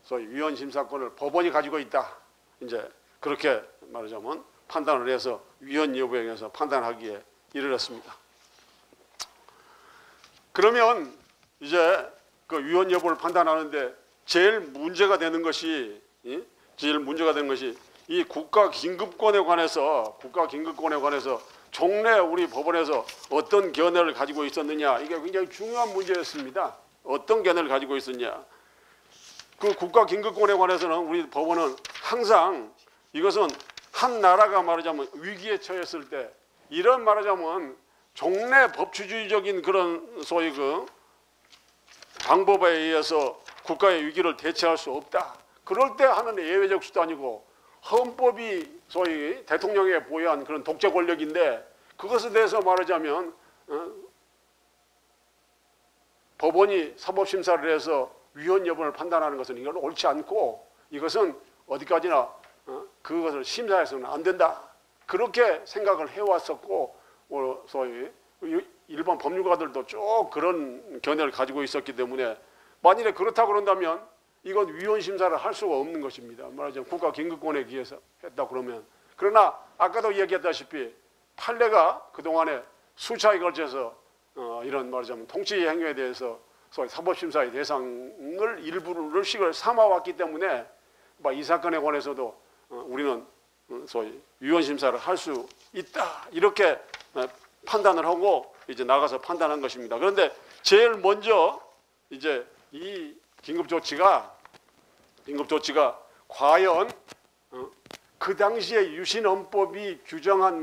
소위 위헌 심사권을 법원이 가지고 있다, 이제 그렇게 말하자면 판단을 해서 위헌 여부에 대해서 판단하기에 이르렀습니다. 그러면 이제 그 위헌 여부를 판단하는데 제일 문제가 되는 것이 이 국가 긴급권에 관해서 종래 우리 법원에서 어떤 견해를 가지고 있었느냐, 이게 굉장히 중요한 문제였습니다. 어떤 견해를 가지고 있었냐. 그 국가 긴급권에 관해서는 우리 법원은 항상 이것은 한 나라가 말하자면 위기에 처했을 때, 이런 말하자면 종래 법치주의적인 그런 소위 그 방법에 의해서 국가의 위기를 대처할 수 없다, 그럴 때 하는 예외적 수단이고, 헌법이 소위 대통령에게 보유한 그런 독재 권력인데, 그것에 대해서 말하자면 법원이 사법심사를 해서 위헌 여부를 판단하는 것은 이건 옳지 않고, 이것은 어디까지나 그것을 심사해서는 안 된다, 그렇게 생각을 해왔었고, 소위 일반 법률가들도 쭉 그런 견해를 가지고 있었기 때문에 만일에 그렇다고 그런다면 이건 위헌 심사를 할 수가 없는 것입니다. 말하자면 국가 긴급권에 기해서 했다 그러면. 그러나 아까도 이야기했다시피 판례가 그동안에 수차에 걸쳐서 이런 말하자면 통치 행위에 대해서 소위 사법심사의 대상을 일부를 식을 삼아왔기 때문에 이 사건에 관해서도 우리는 소위 위헌 심사를 할 수 있다, 이렇게 판단을 하고 이제 나가서 판단한 것입니다. 그런데 제일 먼저 이제 이 긴급조치가 과연 그 당시에 유신헌법이 규정한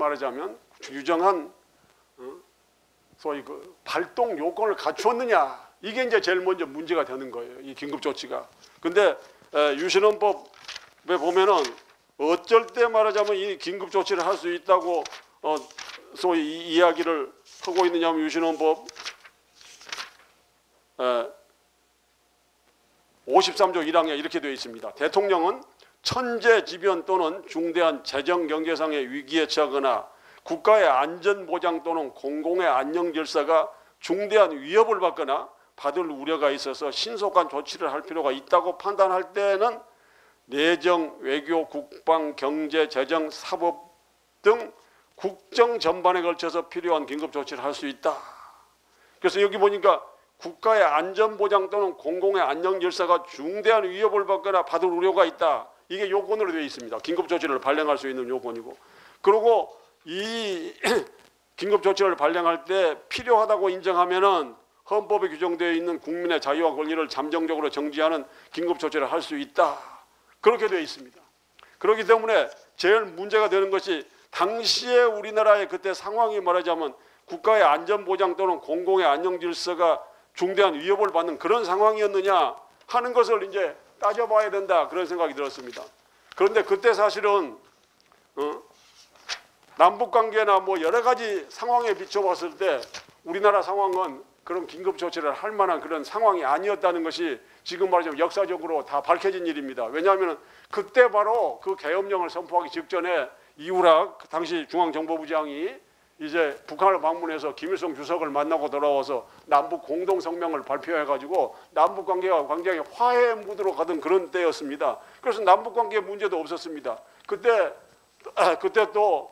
소위 그 발동 요건을 갖추었느냐, 이게 이제 제일 먼저 문제가 되는 거예요, 이 긴급조치가. 근데 유신헌법에 보면은 어쩔 때 말하자면 이 긴급조치를 할 수 있다고 소위 이야기를 하고 있느냐면, 유신헌법 53조 1항에 이렇게 되어 있습니다. 대통령은 천재지변 또는 중대한 재정경제상의 위기에 처하거나 국가의 안전보장 또는 공공의 안녕질서가 중대한 위협을 받거나 받을 우려가 있어서 신속한 조치를 할 필요가 있다고 판단할 때는 내정, 외교, 국방, 경제, 재정, 사법 등 국정 전반에 걸쳐서 필요한 긴급조치를 할 수 있다. 그래서 여기 보니까 국가의 안전보장 또는 공공의 안녕질서가 중대한 위협을 받거나 받을 우려가 있다, 이게 요건으로 되어 있습니다. 긴급조치를 발령할 수 있는 요건이고, 그리고 이 긴급조치를 발령할 때 필요하다고 인정하면은 헌법에 규정되어 있는 국민의 자유와 권리를 잠정적으로 정지하는 긴급조치를 할 수 있다. 그렇게 되어 있습니다. 그렇기 때문에 제일 문제가 되는 것이 당시에 우리나라의 그때 상황이 말하자면 국가의 안전보장 또는 공공의 안녕질서가 중대한 위협을 받는 그런 상황이었느냐 하는 것을 이제 따져봐야 된다, 그런 생각이 들었습니다. 그런데 그때 사실은 남북관계나 뭐 여러 가지 상황에 비춰봤을 때 우리나라 상황은 그런 긴급조치를 할 만한 그런 상황이 아니었다는 것이 지금 말하자면 역사적으로 다 밝혀진 일입니다. 왜냐하면 그때 바로 그 계엄령을 선포하기 직전에 이우락 당시 중앙정보부장이 이제 북한을 방문해서 김일성 주석을 만나고 돌아와서 남북 공동성명을 발표해가지고 남북관계가 굉장히 화해 무드로 가던 그런 때였습니다. 그래서 남북관계 문제도 없었습니다. 그때 또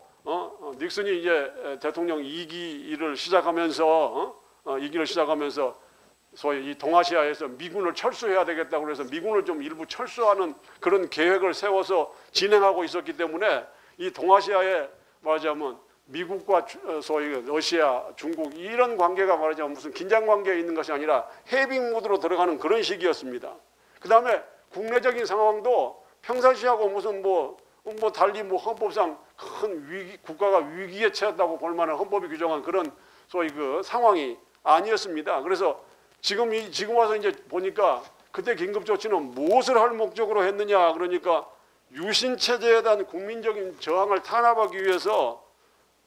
닉슨이 이제 대통령 2기를 시작하면서 소위 이 동아시아에서 미군을 철수해야 되겠다고 그래서 미군을 좀 일부 철수하는 그런 계획을 세워서 진행하고 있었기 때문에 이 동아시아에 말하자면 미국과 소위 러시아, 중국 이런 관계가 말하자면 무슨 긴장 관계에 있는 것이 아니라 해빙 모드로 들어가는 그런 시기였습니다. 그 다음에 국내적인 상황도 평상시하고 무슨 뭐 달리 뭐 헌법상 큰 위기, 국가가 위기에 처했다고 볼 만한 헌법이 규정한 그런 소위 그 상황이 아니었습니다. 그래서 지금 와서 이제 보니까 그때 긴급조치는 무엇을 할 목적으로 했느냐, 그러니까 유신체제에 대한 국민적인 저항을 탄압하기 위해서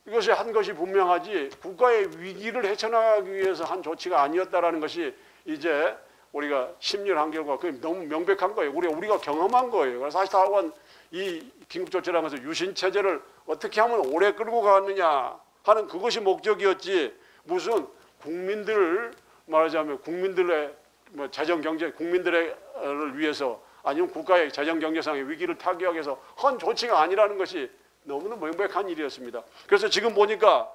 이것이 한 것이 분명하지 국가의 위기를 헤쳐나가기 위해서 한 조치가 아니었다라는 것이 이제 우리가 심리한 결과 그게 너무 명백한 거예요. 우리가 경험한 거예요. 그래서 사실 다원 이 긴급조치를 하면서 유신체제를 어떻게 하면 오래 끌고 가느냐 하는 그것이 목적이었지, 무슨 국민들을 말하자면 국민들의 뭐 재정경제 국민들을 위해서 아니면 국가의 재정경제상의 위기를 타개하기 위해서 한 조치가 아니라는 것이 너무나 명백한 일이었습니다. 그래서 지금 보니까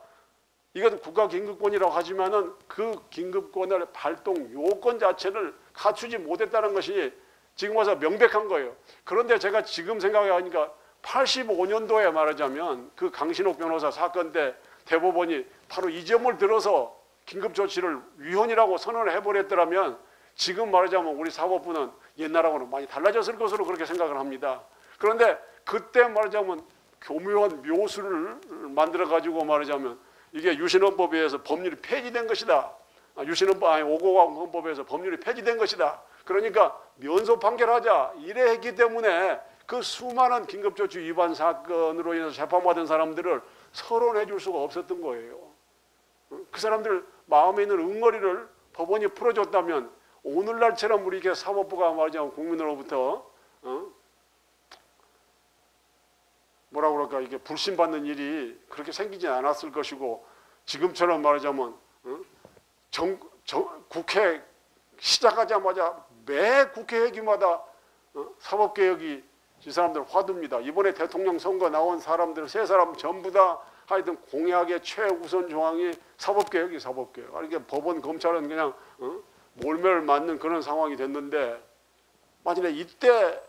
이건 국가긴급권이라고 하지만은 그 긴급권의 발동 요건 자체를 갖추지 못했다는 것이 지금 와서 명백한 거예요. 그런데 제가 지금 생각해보니까 85년도에 말하자면 그 강신옥 변호사 사건 때 대법원이 바로 이 점을 들어서 긴급조치를 위헌이라고 선언을 해버렸더라면 지금 말하자면 우리 사법부는 옛날하고는 많이 달라졌을 것으로 그렇게 생각을 합니다. 그런데 그때 말하자면 교묘한 묘수를 만들어가지고 말하자면 이게 유신헌법에 의해서 법률이 폐지된 것이다. 오고강헌법에서 법률이 폐지된 것이다. 그러니까 면소 판결하자 이래 했기 때문에 그 수많은 긴급조치 위반 사건으로 인해서 재판받은 사람들을 서론해 줄 수가 없었던 거예요. 그 사람들 마음에 있는 응어리를 법원이 풀어줬다면 오늘날처럼 우리 사법부가 말하자면 국민으로부터 뭐라 그럴까 이게 불신받는 일이 그렇게 생기지 않았을 것이고, 지금처럼 말하자면 국회 시작하자마자 매 국회 회기마다 사법개혁이 이 사람들 화두입니다. 이번에 대통령 선거 나온 사람들 세 사람 전부 다 하여튼 공약의 최우선 조항이 사법개혁이 사법개혁. 그러니까 법원 검찰은 그냥 몰매를 맞는 그런 상황이 됐는데, 만약에 이때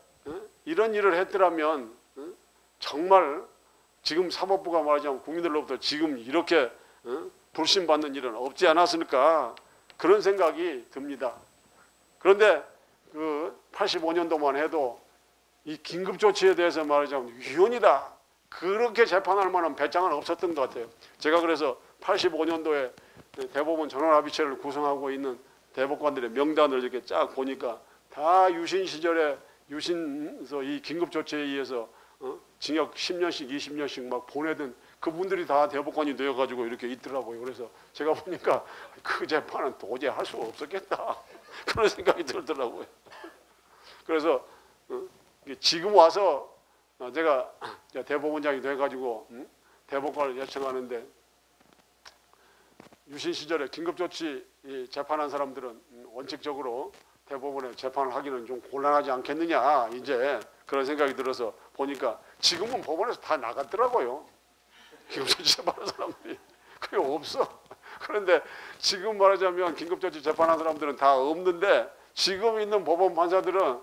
이런 일을 했더라면 정말 지금 사법부가 말하자면 국민들로부터 지금 이렇게 불신받는 일은 없지 않았을까 그런 생각이 듭니다. 그런데 그 85년도만 해도 이 긴급조치에 대해서 말하자면 위헌이다 그렇게 재판할 만한 배짱은 없었던 것 같아요. 제가 그래서 85년도에 대법원 전원합의체를 구성하고 있는 대법관들의 명단을 이렇게 쫙 보니까 다 유신 시절에 이 긴급조치에 의해서 징역 10년씩 20년씩 막 보내던 그분들이 다 대법관이 되어가지고 이렇게 있더라고요. 그래서 제가 보니까 그 재판은 도저히 할 수가 없었겠다 그런 생각이 들더라고요. 그래서 지금 와서 제가 대법원장이 돼가지고 대법관을 요청하는데, 유신 시절에 긴급조치 재판한 사람들은 원칙적으로 대법원에 재판을 하기는 좀 곤란하지 않겠느냐 이제 그런 생각이 들어서 보니까 지금은 법원에서 다 나갔더라고요. 긴급조치 재판한 사람들이 그게 없어. 그런데 지금 말하자면 긴급조치 재판한 사람들은 다 없는데, 지금 있는 법원 판사들은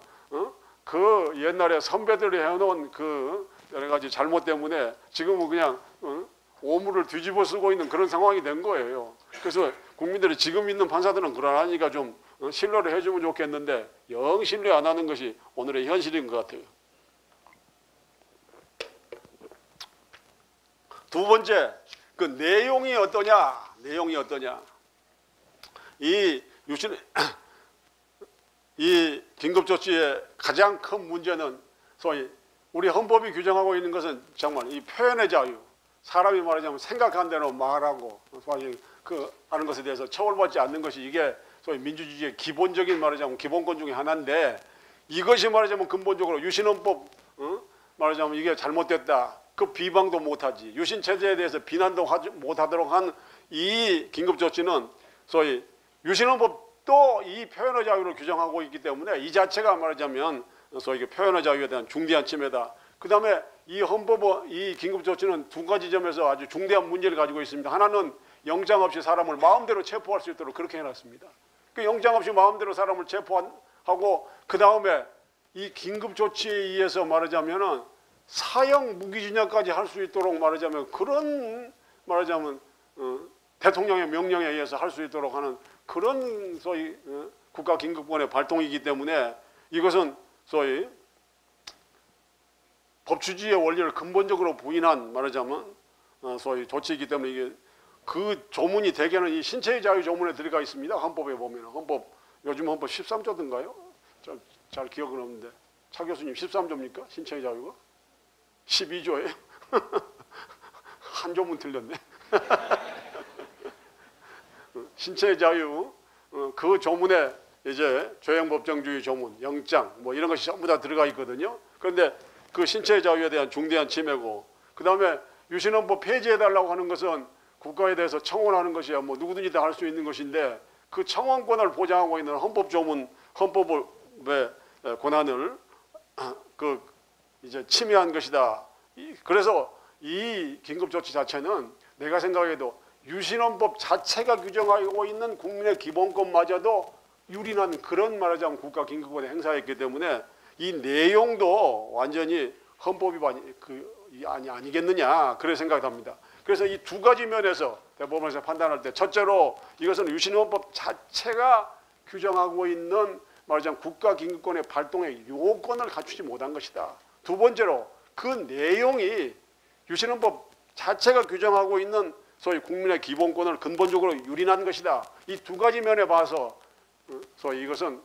그 옛날에 선배들이 해놓은 그 여러 가지 잘못 때문에 지금은 그냥 오물을 뒤집어 쓰고 있는 그런 상황이 된 거예요. 그래서 국민들이 지금 있는 판사들은 그러하니까 좀 신뢰를 해주면 좋겠는데 영 신뢰 안 하는 것이 오늘의 현실인 것 같아요. 두 번째, 그 내용이 어떠냐? 내용이 어떠냐? 이 긴급조치의 가장 큰 문제는 소위 우리 헌법이 규정하고 있는 것은 정말 이 표현의 자유, 사람이 말하자면 생각한 대로 말하고 하는 것에 대해서 처벌받지 않는 것이 이게 소위 민주주의의 기본적인 말하자면 기본권 중에 하나인데, 이것이 말하자면 근본적으로 유신헌법 말하자면 이게 잘못됐다, 그 비방도 못하지, 유신체제에 대해서 비난도 못하도록 한 이 긴급조치는 소위 유신헌법도 이 표현의 자유를 규정하고 있기 때문에 이 자체가 말하자면 소위 표현의 자유에 대한 중대한 침해다. 그 다음에 이 헌법, 이 긴급조치는 두 가지 점에서 아주 중대한 문제를 가지고 있습니다. 하나는 영장 없이 사람을 마음대로 체포할 수 있도록 그렇게 해놨습니다. 그 영장 없이 마음대로 사람을 체포하고 그 다음에 이 긴급조치에 의해서 말하자면은 사형 무기징역까지 할 수 있도록 말하자면 그런 말하자면 대통령의 명령에 의해서 할 수 있도록 하는 그런 소위 국가긴급권의 발동이기 때문에 이것은 소위 법치주의의 원리를 근본적으로 부인한 말하자면 소위 조치이기 때문에 이게 그 조문이 대개는 이 신체의 자유 조문에 들어가 있습니다. 헌법에 보면 요즘 헌법 13조든가요? 잘 기억은 없는데 차 교수님 13조입니까? 신체의 자유가? 12조예요? 한 조문 틀렸네. 신체의 자유 그 조문에 이제 조형법정주의 조문, 영장 뭐 이런 것이 전부 다 들어가 있거든요. 그런데 그 신체의 자유에 대한 중대한 침해고, 그 다음에 유신헌법 폐지해달라고 하는 것은 국가에 대해서 청원하는 것이야 뭐 누구든지 다 할 수 있는 것인데 그 청원권을 보장하고 있는 헌법 조문, 헌법의 권한을 그 이제 침해한 것이다. 그래서 이 긴급조치 자체는 내가 생각해도 유신헌법 자체가 규정하고 있는 국민의 기본권마저도 유린한 그런 말하자면 국가긴급권의 행사였기 때문에 이 내용도 완전히 헌법 위반이 아니겠느냐 그런 생각이 듭니다. 그래서 이 두 가지 면에서 대법원에서 판단할 때 첫째로 이것은 유신헌법 자체가 규정하고 있는 말하자면 국가긴급권의 발동의 요건을 갖추지 못한 것이다. 두 번째로 그 내용이 유신헌법 자체가 규정하고 있는 소위 국민의 기본권을 근본적으로 유린한 것이다. 이 두 가지 면에 봐서 소위 이것은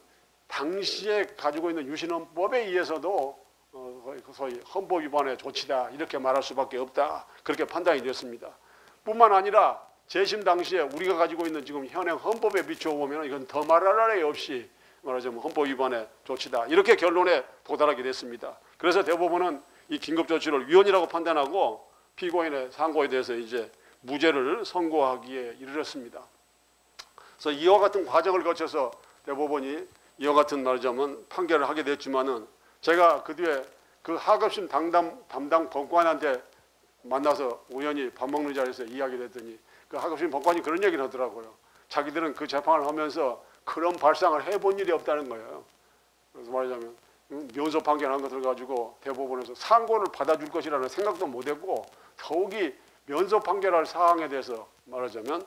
당시에 가지고 있는 유신헌법에 의해서도 소위 헌법 위반의 조치다 이렇게 말할 수밖에 없다. 그렇게 판단이 됐습니다. 뿐만 아니라 재심 당시에 우리가 가지고 있는 지금 현행 헌법에 비춰보면 이건 더 말할 나위 없이 말하자면 헌법 위반의 조치다 이렇게 결론에 도달하게 됐습니다. 그래서 대법원은 이 긴급조치를 위헌이라고 판단하고 피고인의 상고에 대해서 이제 무죄를 선고하기에 이르렀습니다. 그래서 이와 같은 과정을 거쳐서 대법원이 이와 같은 말하자면 판결을 하게 됐지만은 제가 그 뒤에 그 하급심 담당 법관한테 만나서 우연히 밥 먹는 자리에서 이야기를 했더니 그 하급심 법관이 그런 얘기를 하더라고요. 자기들은 그 재판을 하면서 그런 발상을 해본 일이 없다는 거예요. 그래서 말하자면 면소 판결한 것을 가지고 대법원에서 상고를 받아줄 것이라는 생각도 못했고 더욱이 면소 판결할 사항에 대해서 말하자면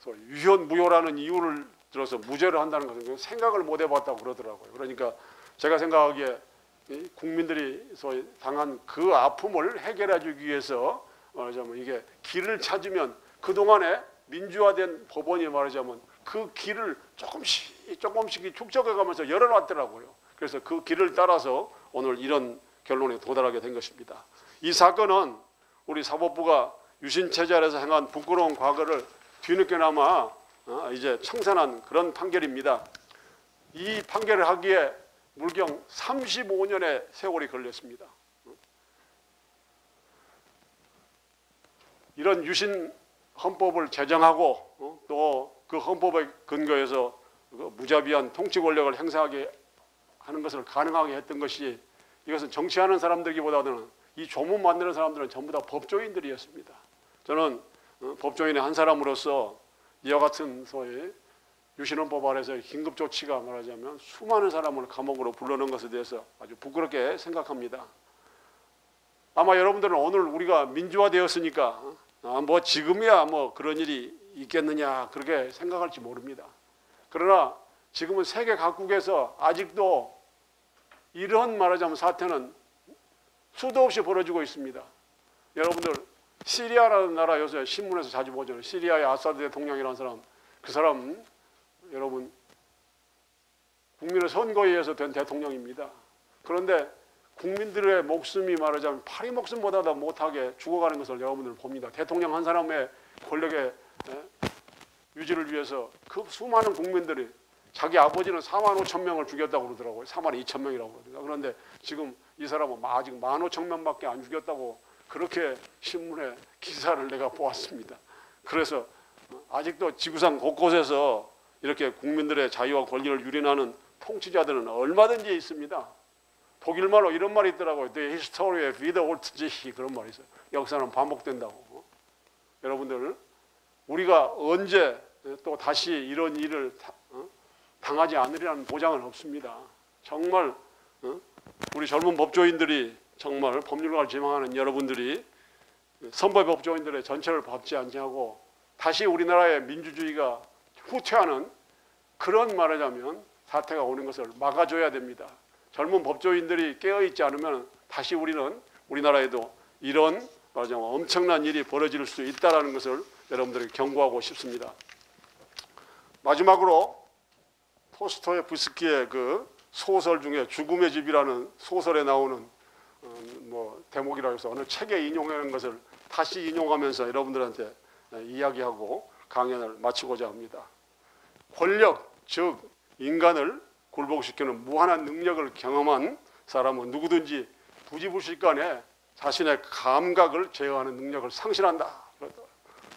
위헌 무효라는 이유를 들어서 무죄를 한다는 것은 생각을 못 해봤다고 그러더라고요. 그러니까 제가 생각하기에 국민들이 소위 당한 그 아픔을 해결해 주기 위해서 말하자면 이게 길을 찾으면 그동안에 민주화된 법원이 말하자면 그 길을 조금씩 축적해 가면서 열어놨더라고요. 그래서 그 길을 따라서 오늘 이런 결론에 도달하게 된 것입니다. 이 사건은 우리 사법부가 유신체제 아래서 행한 부끄러운 과거를 뒤늦게나마 이제 청산한 그런 판결입니다. 이 판결을 하기에 물경 35년의 세월이 걸렸습니다. 이런 유신 헌법을 제정하고 또 그 헌법에 근거해서 무자비한 통치 권력을 행사하게 하는 것을 가능하게 했던 것이 이것은 정치하는 사람들기보다는 이 조문 만드는 사람들은 전부 다 법조인들이었습니다. 저는 법조인의 한 사람으로서 이와 같은 소위 유신헌법 아래서 긴급조치가 말하자면 수많은 사람을 감옥으로 불러넣은 것에 대해서 아주 부끄럽게 생각합니다. 아마 여러분들은 오늘 우리가 민주화되었으니까 뭐 지금이야 뭐 그런 일이 있겠느냐 그렇게 생각할지 모릅니다. 그러나 지금은 세계 각국에서 아직도 이런 말하자면 사태는 수도 없이 벌어지고 있습니다. 여러분들 시리아라는 나라 요새 신문에서 자주 보잖아요. 시리아의 아사드 대통령이라는 사람, 그 사람 여러분 국민의 선거에 의해서 된 대통령입니다. 그런데 국민들의 목숨이 말하자면 파리 목숨보다 못하게 죽어가는 것을 여러분들 봅니다. 대통령 한 사람의 권력의 유지를 위해서 그 수많은 국민들이 자기 아버지는 4만 5천 명을 죽였다고 그러더라고요. 4만 2천 명이라고 그러더라고요. 그런데 지금 이 사람은 아직 1만 5천 명밖에 안 죽였다고 그렇게 신문에 기사를 내가 보았습니다. 그래서 아직도 지구상 곳곳에서 이렇게 국민들의 자유와 권리를 유린하는 통치자들은 얼마든지 있습니다. 독일말로 이런 말이 있더라고요. The history repeats itself. 그런 말이 있어요. 역사는 반복된다고. 여러분들 우리가 언제 또 다시 이런 일을 당하지 않으리라는 보장은 없습니다. 정말 우리 젊은 법조인들이 정말 법률가를 지망하는 여러분들이 선배 법조인들의 전체를 밟지 않냐고 다시 우리나라의 민주주의가 후퇴하는 그런 말하자면 사태가 오는 것을 막아줘야 됩니다. 젊은 법조인들이 깨어있지 않으면 다시 우리나라에도 이런 말하자면 엄청난 일이 벌어질 수 있다는 것을 여러분들에게 경고하고 싶습니다. 마지막으로 토스토예프스키의 그 소설 중에 죽음의 집이라는 소설에 나오는 뭐 대목이라고 해서 어느 책에 인용하는 것을 다시 인용하면서 여러분들한테 이야기하고 강연을 마치고자 합니다. 권력, 즉 인간을 굴복시키는 무한한 능력을 경험한 사람은 누구든지 부지불식간에 자신의 감각을 제어하는 능력을 상실한다.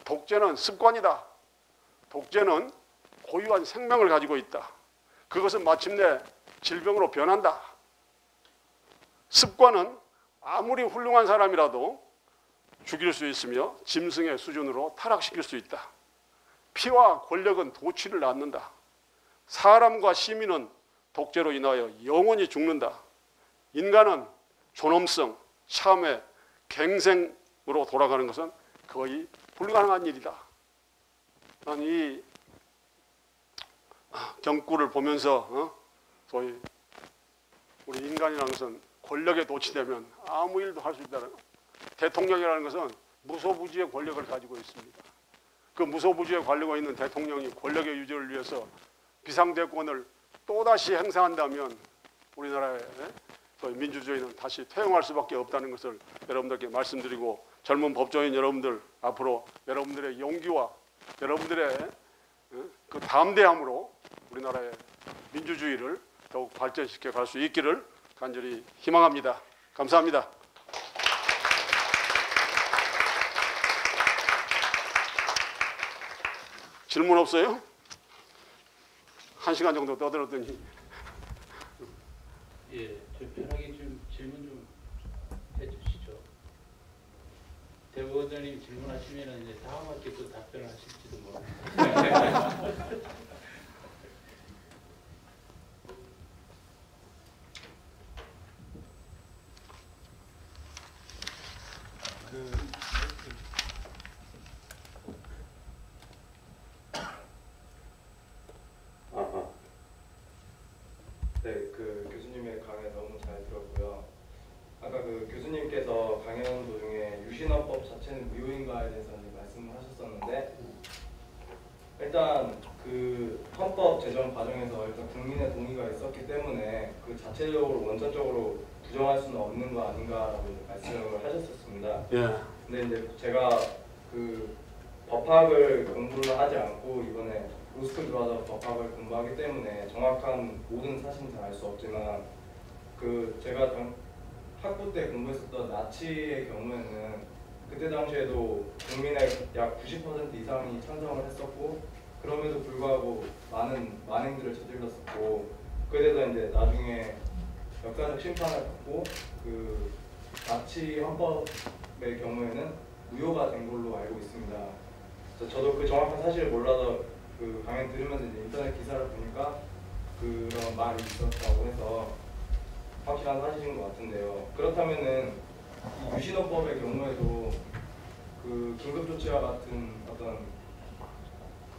독재는 습관이다. 독재는 고유한 생명을 가지고 있다. 그것은 마침내 질병으로 변한다. 습관은 아무리 훌륭한 사람이라도 죽일 수 있으며 짐승의 수준으로 타락시킬 수 있다. 피와 권력은 도취를 낳는다. 사람과 시민은 독재로 인하여 영원히 죽는다. 인간은 존엄성, 참회, 갱생으로 돌아가는 것은 거의 불가능한 일이다. 난 이 경구를 보면서 소위 우리 인간이라는 것은 권력에 도취되면 아무 일도 할 수 있다는 대통령이라는 것은 무소부지의 권력을 가지고 있습니다. 그 무소부지의 권력이 있는 대통령이 권력의 유지를 위해서 비상대권을 또다시 행사한다면 우리나라의 민주주의는 다시 퇴행할 수밖에 없다는 것을 여러분들께 말씀드리고 젊은 법조인 여러분들 앞으로 여러분들의 용기와 여러분들의 그 담대함으로 우리나라의 민주주의를 더욱 발전시켜 갈 수 있기를 간절히 희망합니다. 감사합니다. 질문 없어요? 1시간 정도 떠들었더니. 예, 좀 편하게 좀 질문 좀 해주시죠. 대법원장님 질문하시면은 이제 다음 학기에 또 답변을 하실지도 모르겠어요. 네, 그 교수님의 강연 너무 잘 들었고요. 아까 그 교수님께서 강연 도중에 유신헌법 자체는 무효인가에 대해서 말씀을 하셨었는데, 일단 그 헌법 제정 과정에서 일단 국민의 동의가 있었기 때문에 그 자체적으로 원천적으로 부정할 수는 없는 거 아닌가라고 말씀을 하셨었습니다. 예. 근데 이제 제가 그 법학을 공부를 하지 않고 이번에 로스쿨 들어와서 법학을 공부하기 때문에 정확한 모든 사실은 잘 알 수 없지만 그 제가 학부 때 공부했었던 나치의 경우에는 그때 당시에도 국민의 약 90% 이상이 찬성을 했었고 그럼에도 불구하고 많은 만행들을 저질렀었고 그에 대해서 이제 나중에 역사적 심판을 받고 그 나치 헌법의 경우에는 무효가 된 걸로 알고 있습니다. 저도 그 정확한 사실을 몰라서 그 강연 들으면서 이제 인터넷 기사를 보니까 그런 말이 있었다고 해서 확실한 사실인 것 같은데요. 그렇다면은 이 유신헌법의 경우에도 그 긴급조치와 같은 어떤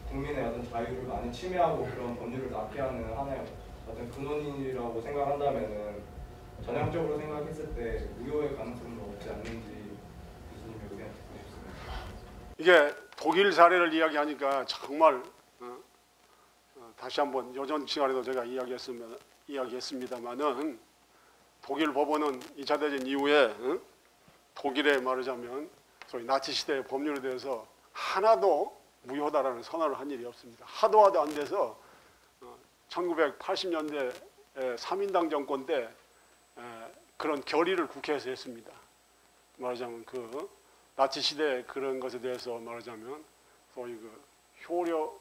국민의 어떤 자유를 많이 침해하고 그런 법률을 낙태하는 하나의 어떤 근원이라고 생각한다면은 전향적으로 생각했을 때 무효의 가능성은 없지 않는지 교수님 의견 듣고 싶습니다. 이게 독일 사례를 이야기하니까 정말 다시 한번 요전 시간에도 제가 이야기했습니다만은 독일 법원은 2차 대전 이후에 독일에 말하자면 소위 나치 시대의 법률에 대해서 하나도 무효다라는 선언을 한 일이 없습니다. 하도 안 돼서 1980년대 3인당 정권 때 그런 결의를 국회에서 했습니다. 말하자면 그 나치 시대 그런 것에 대해서 말하자면 소위 그 효력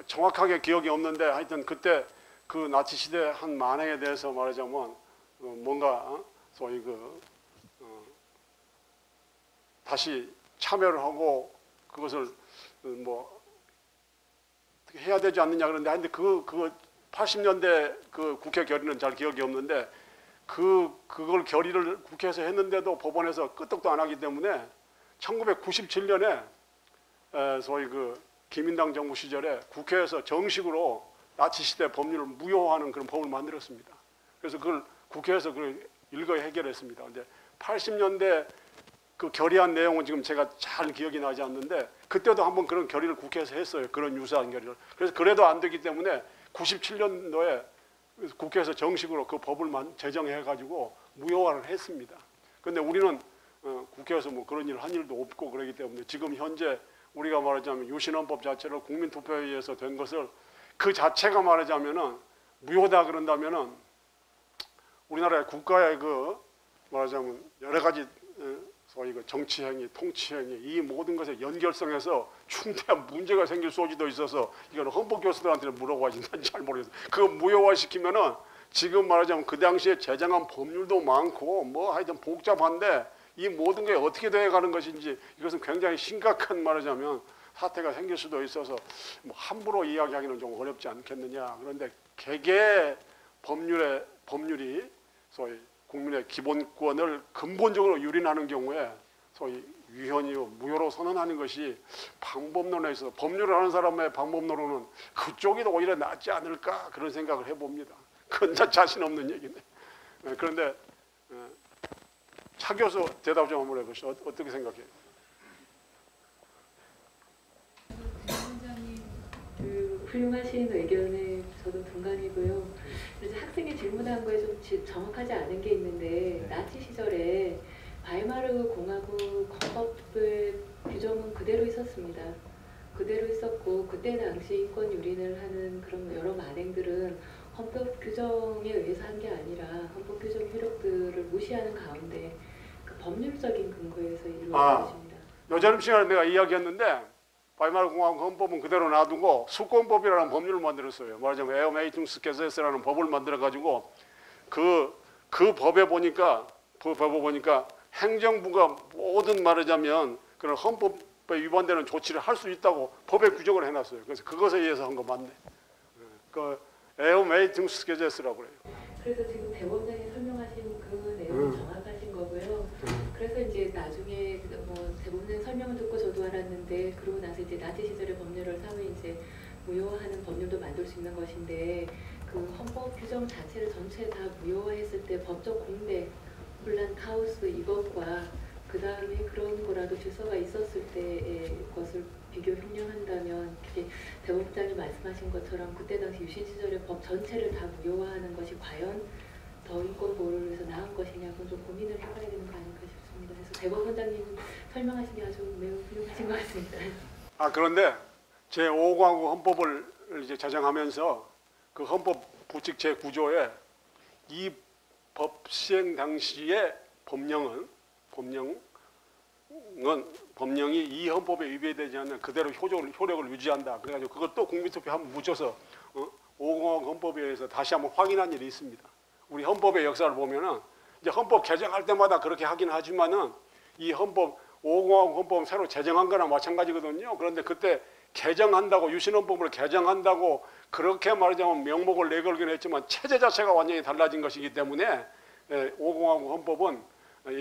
정확하게 기억이 없는데 하여튼 그때 그 나치 시대 한 만행에 대해서 말하자면 뭔가 소위 그 다시 참여를 하고 그것을 뭐 어떻게 해야 되지 않느냐 그런데 근데 그 80년대 그 국회 결의는 잘 기억이 없는데 그걸 결의를 국회에서 했는데도 법원에서 끄떡도 안 하기 때문에 1997년에 소위 그 기민당 정부 시절에 국회에서 정식으로 나치 시대 법률을 무효화하는 그런 법을 만들었습니다. 그래서 그걸 국회에서 그걸 일거에 해결했습니다. 근데 80년대 그 결의한 내용은 지금 제가 잘 기억이 나지 않는데 그때도 한번 그런 결의를 국회에서 했어요. 그런 유사한 결의를. 그래서 그래도 안 되기 때문에 97년도에 국회에서 정식으로 그 법을 제정해가지고 무효화를 했습니다. 그런데 우리는 국회에서 뭐 그런 일을 한 일도 없고 그러기 때문에 지금 현재 우리가 말하자면 유신헌법 자체를 국민투표에 의해서 된 것을 그 자체가 말하자면은 무효다 그런다면은 우리나라의 국가의 그 말하자면 여러 가지 소위 그 정치행위, 통치행위 이 모든 것의 연결성에서 중대한 문제가 생길 소지도 있어서 이거는 헌법 교수들한테는 물어봐야지 난 잘 모르겠어요. 그거 무효화시키면은 지금 말하자면 그 당시에 제정한 법률도 많고 뭐 하여튼 복잡한데 이 모든 게 어떻게 되어가는 것인지 이것은 굉장히 심각한 말하자면 사태가 생길 수도 있어서 뭐 함부로 이야기하기는 좀 어렵지 않겠느냐. 그런데 개개 법률이 소위 국민의 기본권을 근본적으로 유린하는 경우에 소위 위헌이요 무효로 선언하는 것이 방법론에 있어서 법률을 하는 사람의 방법론으로는 그쪽이 오히려 낫지 않을까 그런 생각을 해봅니다. 그건 다 자신 없는 얘기네. 그런데 차 교수 대답 좀 한번 해보시죠. 어떻게 생각해요? 원장님 그 훌륭하신 의견에 저도 동감이고요. 그래서 학생이 질문한 거에 좀 정확하지 않은 게 있는데 나치 시절에 바이마르 공화국 헌법의 규정은 그대로 있었습니다. 그대로 있었고 그때 당시 인권 유린을 하는 그런 여러 만행들은 헌법 규정에 의해서 한 게 아니라 헌법 규정 효력들을 무시하는 가운데 그 법률적인 근거에서 이루어진 것입니다. 요즘 시간에 내가 이야기했는데 바이마르 공화국 헌법은 그대로 놔두고 수권법이라는 법률을 만들었어요. 말하자면 에어메이퉁스케세스라는 법을 만들어 가지고 그 법에 보니까 행정부가 모든 말하자면 그런 헌법에 위반되는 조치를 할 수 있다고 법에 규정을 해놨어요. 그래서 그것에 의해서 한 거 맞네. 그 에어메이퉁스케세스라고 그래요. 그래서 지금 대법원장이 설명하신 그 내용이 정확하신 거고요. 그래서 이제 나중에 뭐 대법원장 설명을 듣고 저도 알았는데 그러고 나서 이제 나치 시절의 법률을 사후에 이제 무효화하는 법률도 만들 수 있는 것인데 그 헌법 규정 자체를 전체 다 무효화했을 때 법적 공백, 혼란, 카오스 이것과 그 다음에 그런 거라도 질서가 있었을 때의 것을 비교 형량한다면 그게 대법원장이 말씀하신 것처럼 그때 당시 유신 시절의 법 전체를 다 무효화하는 것이 과연 더 인권 보호를 위해서 나은 것이냐고 좀 고민을 해봐야 되는 거 아닐까 싶습니다. 그래서 대법원장님 설명하신 게 아주 매우 훌륭하신 것 같습니다. 그런데 제5공화국 헌법을 이제 제정하면서 그 헌법 부칙 제9조에 이 법 시행 당시의 법령이 이 헌법에 위배되지 않는 그대로 효력을 유지한다. 그래가지고 그것도 국민투표 한번 묻혀서 5공화국 헌법에 의해서 다시 한번 확인한 일이 있습니다. 우리 헌법의 역사를 보면은 이제 헌법 개정할 때마다 그렇게 하긴 하지만은 이 헌법 5공화국 헌법 새로 제정한 거나 마찬가지거든요. 그런데 그때 개정한다고 유신헌법을 개정한다고 그렇게 말하자면 명목을 내걸긴 했지만 체제 자체가 완전히 달라진 것이기 때문에 5공화국 헌법은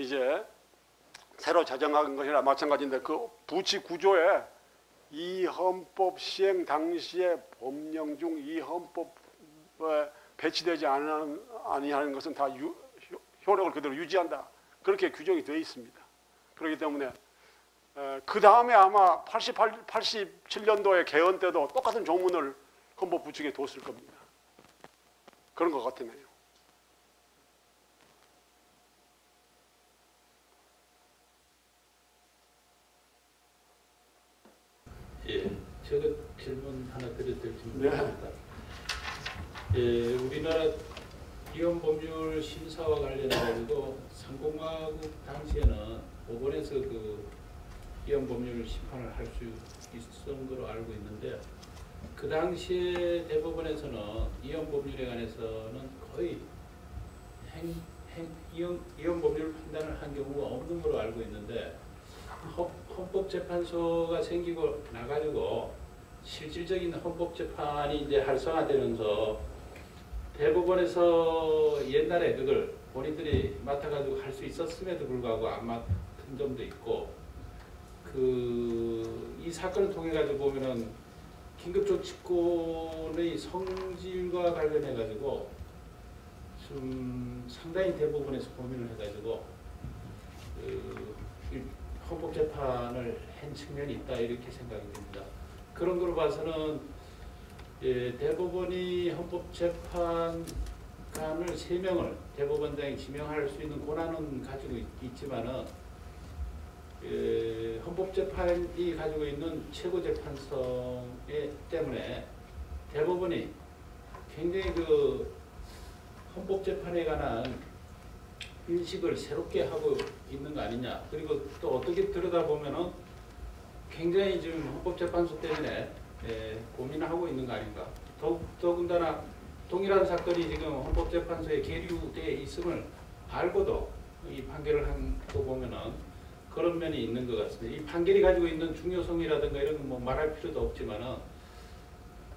이제 새로 제정한 것이나 마찬가지인데 그 부치 구조에 이 헌법 시행 당시의 법령 중 이 헌법에 배치되지 아니하는 것은 다 효력을 그대로 유지한다. 그렇게 규정이 되어 있습니다. 그렇기 때문에 그 다음에 아마 87년도에 개헌 때도 똑같은 조문을 헌법 부칙에 뒀을 겁니다. 그런 것 같으네요. 예, 제가 질문 하나 드려도 될지 네. 모르겠습니다. 예, 우리나라 기업법률 심사와 관련해가지고 상공화국 당시에는 법원에서 그 기업법률 심판을 할 수 있었던 걸로 알고 있는데 그 당시에 대법원에서는 이혼법률에 관해서는 거의 이혼법률 판단을 한 경우가 없는 걸로 알고 있는데 헌법재판소가 생기고 나가지고 실질적인 헌법재판이 이제 활성화되면서 대법원에서 옛날에 그걸 본인들이 맡아가지고 할 수 있었음에도 불구하고 안 맡은 점도 있고 이 사건을 통해 가지고 보면은 긴급조치권의 성질과 관련해 가지고 좀 상당히 대법원에서 고민을 해가지고 헌법재판을 한 측면이 있다 이렇게 생각이 됩니다. 그런 거로 봐서는 대법원이 헌법재판관을 3명을 대법원장이 지명할 수 있는 권한은 가지고 있지만은 헌법재판이 가지고 있는 최고재판성 때문에 대법원이 굉장히 그 헌법재판에 관한 인식을 새롭게 하고 있는 거 아니냐. 그리고 또 어떻게 들여다보면은 굉장히 지금 헌법재판소 때문에 고민하고 있는 거 아닌가. 더군다나 동일한 사건이 지금 헌법재판소에 계류되어 있음을 알고도 이 판결을 한 거 보면은 그런 면이 있는 것 같습니다. 이 판결이 가지고 있는 중요성이라든가 이런 건 뭐 말할 필요도 없지만은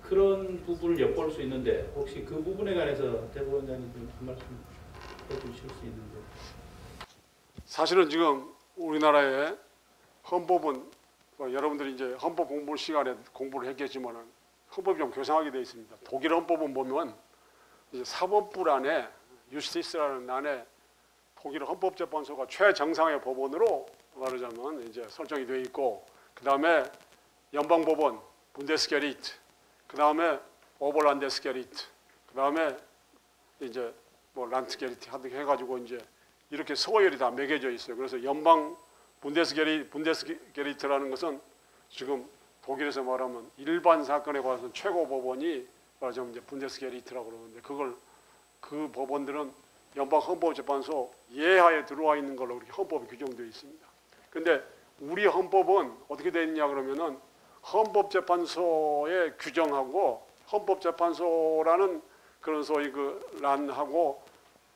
그런 부분을 엿볼 수 있는데 혹시 그 부분에 관해서 대법원장님 좀 한 말씀 해주실 수 있는데. 사실은 지금 우리나라의 헌법은 여러분들이 이제 헌법 공부 시간에 공부를 했겠지만은 헌법이 좀 교상하게 되어 있습니다. 독일 헌법은 보면 이제 사법부 안에 유스티스라는 안에 독일 헌법재판소가 최정상의 법원으로 말하자면 이제 설정이 되어 있고 그 다음에 연방법원 분데스게리트, 그 다음에 오버란데스게리트, 그 다음에 이제 뭐 란트게리트 해가지고 이제 이렇게 서열이 다 매겨져 있어요. 그래서 연방 분데스게리트라는 것은 지금 독일에서 말하면 일반 사건에 관해서 최고 법원이 말하자면 이제 분데스게리트라고 그러는데 그 법원들은 연방 헌법재판소 예하에 들어와 있는 걸로 그렇게 헌법이 규정되어 있습니다. 근데 우리 헌법은 어떻게 되어 있냐 그러면은 헌법재판소의 규정하고 헌법재판소라는 그런 소위 그 란하고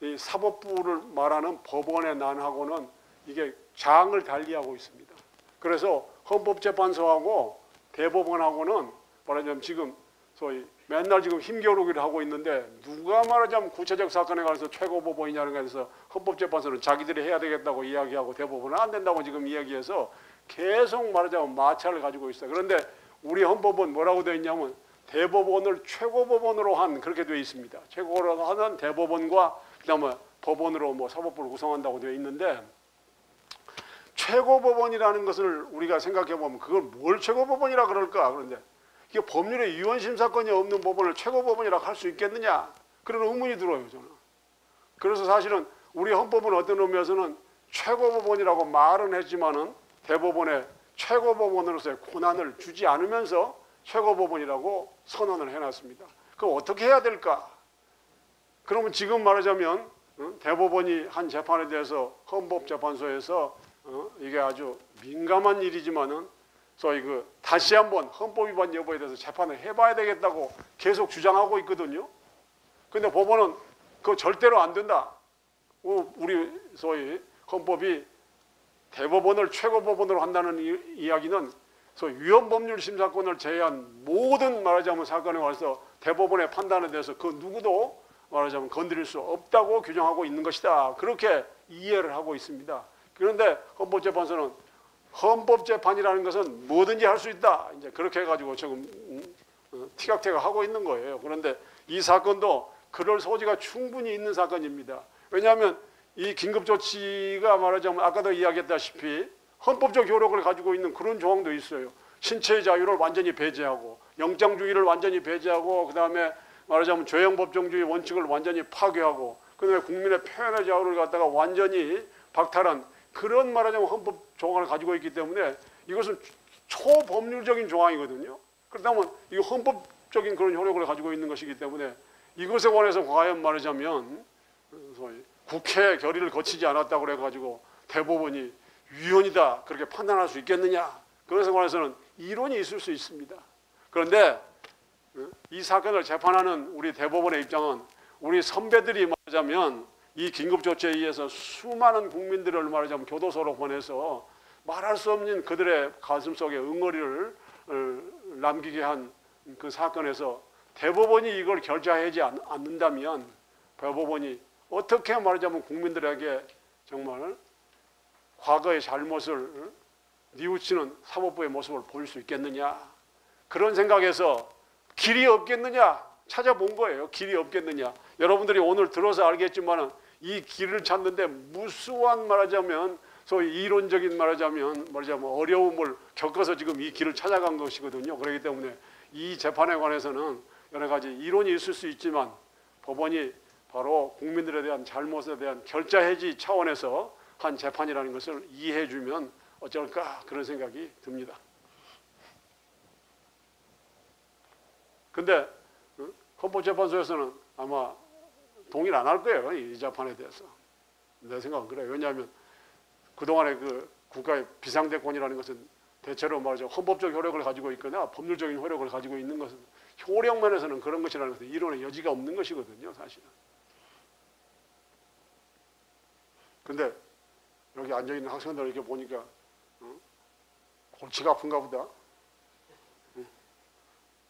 이 사법부를 말하는 법원의 난하고는 이게 장을 달리하고 있습니다. 그래서 헌법재판소하고 대법원하고는 말하자면 지금 소위 맨날 지금 힘겨루기를 하고 있는데 누가 말하자면 구체적 사건에 관해서 최고법원이냐는 것에서 헌법재판소는 자기들이 해야 되겠다고 이야기하고 대법원은 안 된다고 지금 이야기해서 계속 말하자면 마찰을 가지고 있어요. 그런데 우리 헌법은 뭐라고 되어 있냐면 대법원을 최고법원으로 한 그렇게 되어 있습니다. 최고로 하는 대법원과 그다음에 법원으로 뭐 사법부를 구성한다고 되어 있는데 최고법원이라는 것을 우리가 생각해 보면 그걸 뭘 최고법원이라 그럴까? 그런데 이게 법률에 위헌심사건이 없는 법원을 최고법원이라고 할 수 있겠느냐? 그런 의문이 들어요, 저는. 그래서 사실은 우리 헌법은 어떤 의미에서는 최고법원이라고 말은 했지만은 대법원에 최고법원으로서의 권한을 주지 않으면서 최고법원이라고 선언을 해놨습니다. 그럼 어떻게 해야 될까? 그러면 지금 말하자면 대법원이 한 재판에 대해서 헌법재판소에서 이게 아주 민감한 일이지만은 소위 그 다시 한번 헌법 위반 여부에 대해서 재판을 해봐야 되겠다고 계속 주장하고 있거든요. 근데 법원은 그거 절대로 안 된다. 우리 소위 헌법이 대법원을 최고법원으로 한다는 이야기는 소위 위헌법률 심사권을 제외한 모든 말하자면 사건에 관해서 대법원의 판단에 대해서 그 누구도 말하자면 건드릴 수 없다고 규정하고 있는 것이다. 그렇게 이해를 하고 있습니다. 그런데 헌법재판소는 헌법재판이라는 것은 뭐든지 할 수 있다. 이제 그렇게 해가지고 지금 티격태격 하고 있는 거예요. 그런데 이 사건도 그럴 소지가 충분히 있는 사건입니다. 왜냐하면 이 긴급조치가 말하자면 아까도 이야기했다시피 헌법적 효력을 가지고 있는 그런 조항도 있어요. 신체의 자유를 완전히 배제하고 영장주의를 완전히 배제하고 그 다음에 말하자면 죄형법정주의 원칙을 완전히 파괴하고 그 다음에 국민의 표현의 자유를 갖다가 완전히 박탈한 그런 말하자면 헌법 조항을 가지고 있기 때문에 이것은 초법률적인 조항이거든요. 그렇다면 이 헌법적인 그런 효력을 가지고 있는 것이기 때문에 이것에 관해서 과연 말하자면 소위 국회 결의를 거치지 않았다고 그래가지고 대법원이 위헌이다 그렇게 판단할 수 있겠느냐? 그것에 관해서는 이론이 있을 수 있습니다. 그런데 이 사건을 재판하는 우리 대법원의 입장은 우리 선배들이 말하자면 이 긴급조치에 의해서 수많은 국민들을 말하자면 교도소로 보내서 말할 수 없는 그들의 가슴속에 응어리를 남기게 한 그 사건에서 대법원이 이걸 결자하지 않는다면 대법원이 어떻게 말하자면 국민들에게 정말 과거의 잘못을 뉘우치는 사법부의 모습을 보일 수 있겠느냐. 그런 생각에서 길이 없겠느냐 찾아본 거예요. 길이 없겠느냐. 여러분들이 오늘 들어서 알겠지만 이 길을 찾는데 무수한 말하자면 소위 이론적인 말하자면 어려움을 겪어서 지금 이 길을 찾아간 것이거든요. 그렇기 때문에 이 재판에 관해서는 여러 가지 이론이 있을 수 있지만 법원이 바로 국민들에 대한 잘못에 대한 결자해지 차원에서 한 재판이라는 것을 이해해 주면 어쩔까 그런 생각이 듭니다. 근데 헌법재판소에서는 아마 동의를 안 할 거예요. 이 재판에 대해서. 내 생각은 그래요. 왜냐하면 그동안의 그 국가의 비상대권이라는 것은 대체로 말하자면 헌법적 효력을 가지고 있거나 법률적인 효력을 가지고 있는 것은 효력면에서는 그런 것이라는 것은 이론의 여지가 없는 것이거든요. 사실은. 근데 여기 앉아있는 학생들 이렇게 보니까 골치가 아픈가 보다.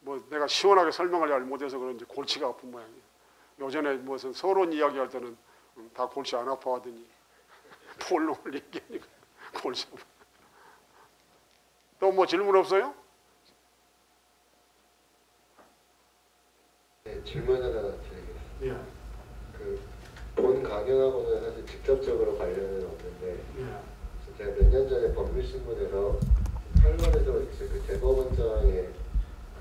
뭐 내가 시원하게 설명을 잘 못해서 그런지 골치가 아픈 모양이에요. 요전에 무슨 서론 이야기할 때는 다 골치 안 아파하더니 본론을 얘기하니까 골치 아파. 또 뭐 질문 없어요? 네, 질문 하나 드리겠습니다. 예. 본 강연하고는 사실 직접적으로 관련은 없는데 예. 제가 몇 년 전에 법률신문에서 탈론에서 이제 그 대법원장의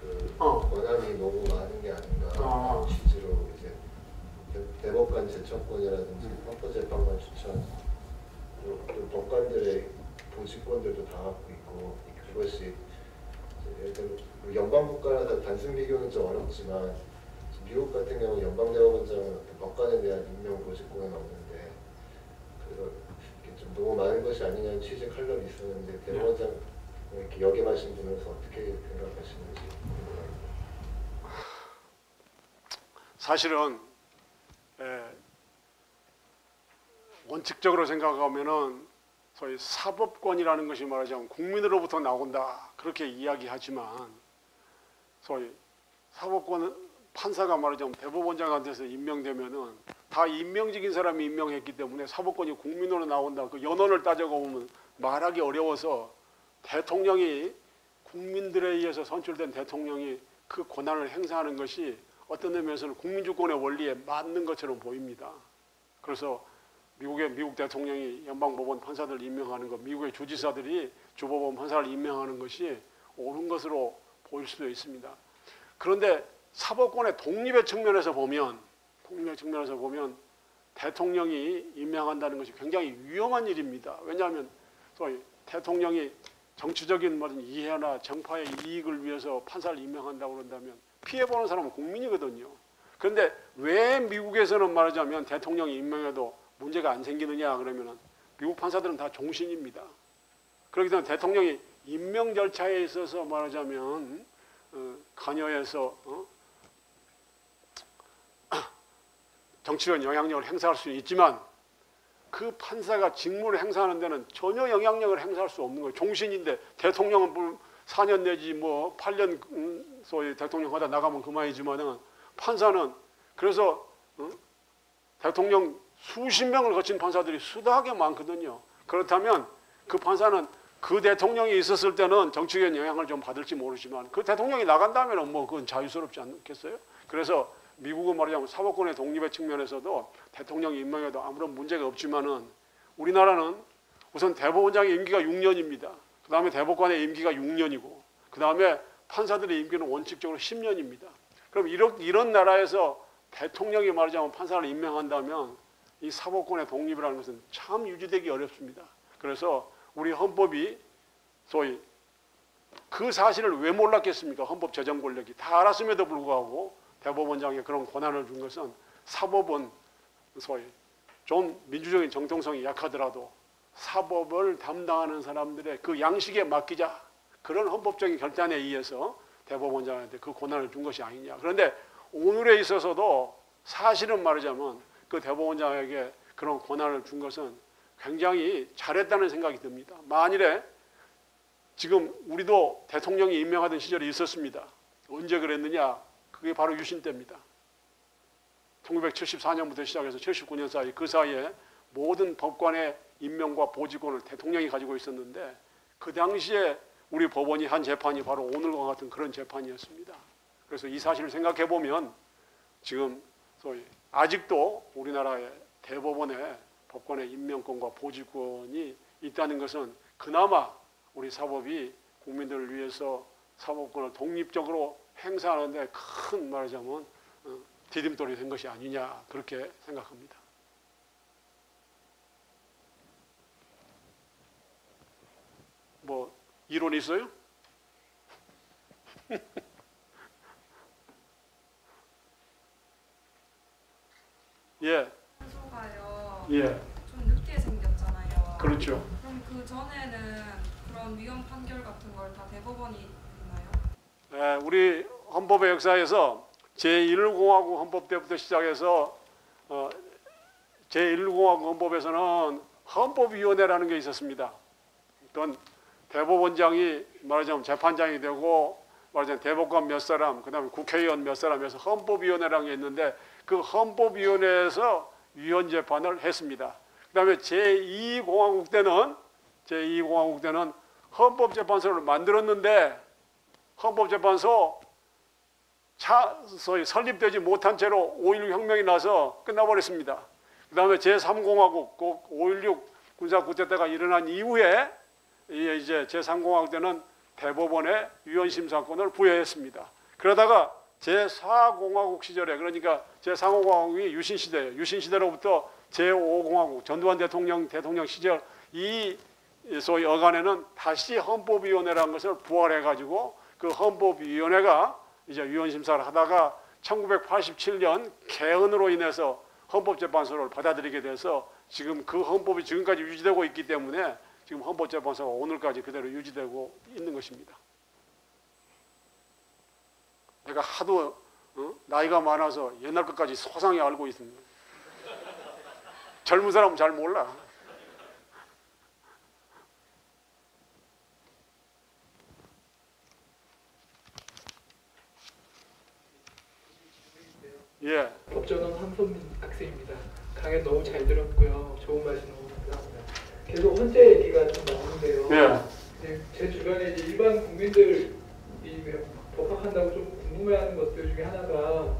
그 권한이 너무 많은 게 아닌가 취지로 이제 대법관 제청권이라든지 헌법재판관 추천 그리고 법관들의 보직권들도 다 갖고 있고 그것이 예를 들어 연방국가라서 단순 비교는 좀 어렵지만 미국 같은 경우 연방대법원장은 법관에 대한 임명 보직권은 없는데 그래서 이렇게 좀 너무 많은 것이 아니냐는 취지 칼럼이 있었는데 대법원장 이렇게 역임하신 분으로서 어떻게 생각하시는지 궁금합니다. 사실은 원칙적으로 생각하면은 소위 사법권이라는 것이 말하자면 국민으로부터 나온다 그렇게 이야기하지만 소위 사법권은 판사가 말하자면 대법원장한테서 임명되면은 다 임명직인 사람이 임명했기 때문에 사법권이 국민으로 나온다. 그 연원을 따져보면 말하기 어려워서 대통령이 국민들에 의해서 선출된 대통령이 그 권한을 행사하는 것이 어떤 의미에서는 국민주권의 원리에 맞는 것처럼 보입니다. 그래서 미국 대통령이 연방법원 판사들 임명하는 것, 미국의 주지사들이 주법원 판사를 임명하는 것이 옳은 것으로 보일 수도 있습니다. 그런데 사법권의 독립의 측면에서 보면 대통령이 임명한다는 것이 굉장히 위험한 일입니다. 왜냐하면 소위 대통령이 정치적인 무슨 이해나 정파의 이익을 위해서 판사를 임명한다고 그런다면 피해보는 사람은 국민이거든요. 그런데 왜 미국에서는 말하자면 대통령이 임명해도 문제가 안 생기느냐 그러면은 미국 판사들은 다 종신입니다. 그렇기 때문에 대통령이 임명 절차에 있어서 말하자면 관여해서 정치적인 영향력을 행사할 수는 있지만 그 판사가 직무를 행사하는 데는 전혀 영향력을 행사할 수 없는 거예요. 종신인데 대통령은 4년 내지 뭐 8년 소위 대통령 하다 나가면 그만이지만은 판사는 그래서 대통령 수십 명을 거친 판사들이 수다하게 많거든요. 그렇다면 그 판사는 그 대통령이 있었을 때는 정치적인 영향을 좀 받을지 모르지만 그 대통령이 나간다면 뭐 그건 자유스럽지 않겠어요? 그래서 미국은 말하자면 사법권의 독립의 측면에서도 대통령이 임명해도 아무런 문제가 없지만은 우리나라는 우선 대법원장의 임기가 6년입니다. 그 다음에 대법관의 임기가 6년이고 그 다음에 판사들의 임기는 원칙적으로 10년입니다. 그럼 이런 나라에서 대통령이 말하자면 판사를 임명한다면 이 사법권의 독립이라는 것은 참 유지되기 어렵습니다. 그래서 우리 헌법이 소위 그 사실을 왜 몰랐겠습니까? 헌법 제정 권력이 다 알았음에도 불구하고 대법원장에 그런 권한을 준 것은 사법은 소위 좀 민주적인 정통성이 약하더라도 사법을 담당하는 사람들의 그 양식에 맡기자 그런 헌법적인 결단에 의해서 대법원장한테 그 권한을 준 것이 아니냐. 그런데 오늘에 있어서도 사실은 말하자면 그 대법원장에게 그런 권한을 준 것은 굉장히 잘했다는 생각이 듭니다. 만일에 지금 우리도 대통령이 임명하던 시절이 있었습니다. 언제 그랬느냐? 그게 바로 유신 때입니다. 1974년부터 시작해서 79년 사이 그 사이에 모든 법관의 임명과 보직권을 대통령이 가지고 있었는데 그 당시에 우리 법원이 한 재판이 바로 오늘과 같은 그런 재판이었습니다. 그래서 이 사실을 생각해 보면 지금 소위 아직도 우리나라의 대법원의 법관의 임명권과 보직권이 있다는 것은 그나마 우리 사법이 국민들을 위해서 사법권을 독립적으로 행사하는 데 큰 말하자면 디딤돌이 된 것이 아니냐 그렇게 생각합니다. 뭐 이론이 있어요? 예. 탄소가요. 예. 좀 늦게 생겼잖아요. 그렇죠. 그럼 그 전에는 그런 위헌 판결 같은 걸 다 대법원이 했나요? 예, 우리 헌법의 역사에서 제1공화국 헌법 때부터 시작해서 제1공화국 헌법에서는 헌법위원회라는 게 있었습니다. 어떤 대법원장이 말하자면 재판장이 되고 말하자면 대법관 몇 사람, 그 다음에 국회의원 몇 사람에서 헌법위원회라는 게 있는데 그 헌법위원회에서 위헌재판을 했습니다. 그 다음에 제2공화국 때는 헌법재판소를 만들었는데 헌법재판소 소위 설립되지 못한 채로 5.16 혁명이 나서 끝나버렸습니다. 그 다음에 제3공화국, 5.16 군사쿠데타가 일어난 이후에 이제 제3공화국 때는 대법원에 위헌심사권을 부여했습니다. 그러다가 제4공화국 시절에 그러니까 제3공화국이 유신시대예요. 유신시대로부터 제5공화국 전두환 대통령 시절 이 소위 어간에는 다시 헌법위원회라는 것을 부활해가지고 그 헌법위원회가 이제 위헌심사를 하다가 1987년 개헌으로 인해서 헌법재판소를 받아들이게 돼서 지금 그 헌법이 지금까지 유지되고 있기 때문에 지금 헌법재판소가 오늘까지 그대로 유지되고 있는 것입니다. 내가 하도 나이가 많아서 옛날 것까지 소상히 알고 있습니다. 젊은 사람은 잘 몰라. 예. 법전원 황선민 학생입니다. 강연 너무 잘 들었고요. 좋은 말씀 너무 감사합니다. 계속 헌재 얘기가 좀 나오는데요. 예. 제 주변에 이제 일반 국민들이 법학한다고 좀 궁금해하는 것들 중에 하나가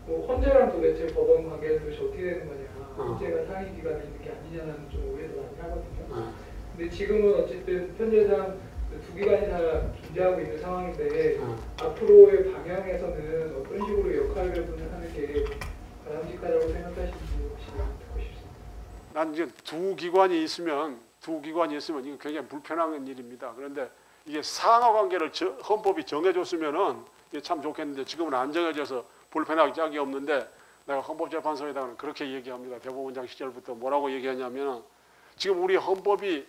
뭐 헌재랑 도대체 법원 관계는 도대체 어떻게 되는 거냐, 헌재가 상위 기관에 있는 게 아니냐는 좀 오해도 많이 하거든요. 근데 지금은 어쨌든 현재상 두 기관이 다 존재하고 있는 상황인데 앞으로의 방향에서는 어떤 식으로 역할 배분을 하는 게 바람직하다고 생각하시는지 혹시 듣고 싶습니다. 난 이제 두 기관이 있으면 이거 굉장히 불편한 일입니다. 그런데 이게 상하관계를 헌법이 정해줬으면은 이게 참 좋겠는데 지금은 안 정해져서 불편하기 짝이 없는데 내가 헌법재판소에다가는 그렇게 얘기합니다. 대법원장 시절부터 뭐라고 얘기하냐면 지금 우리 헌법이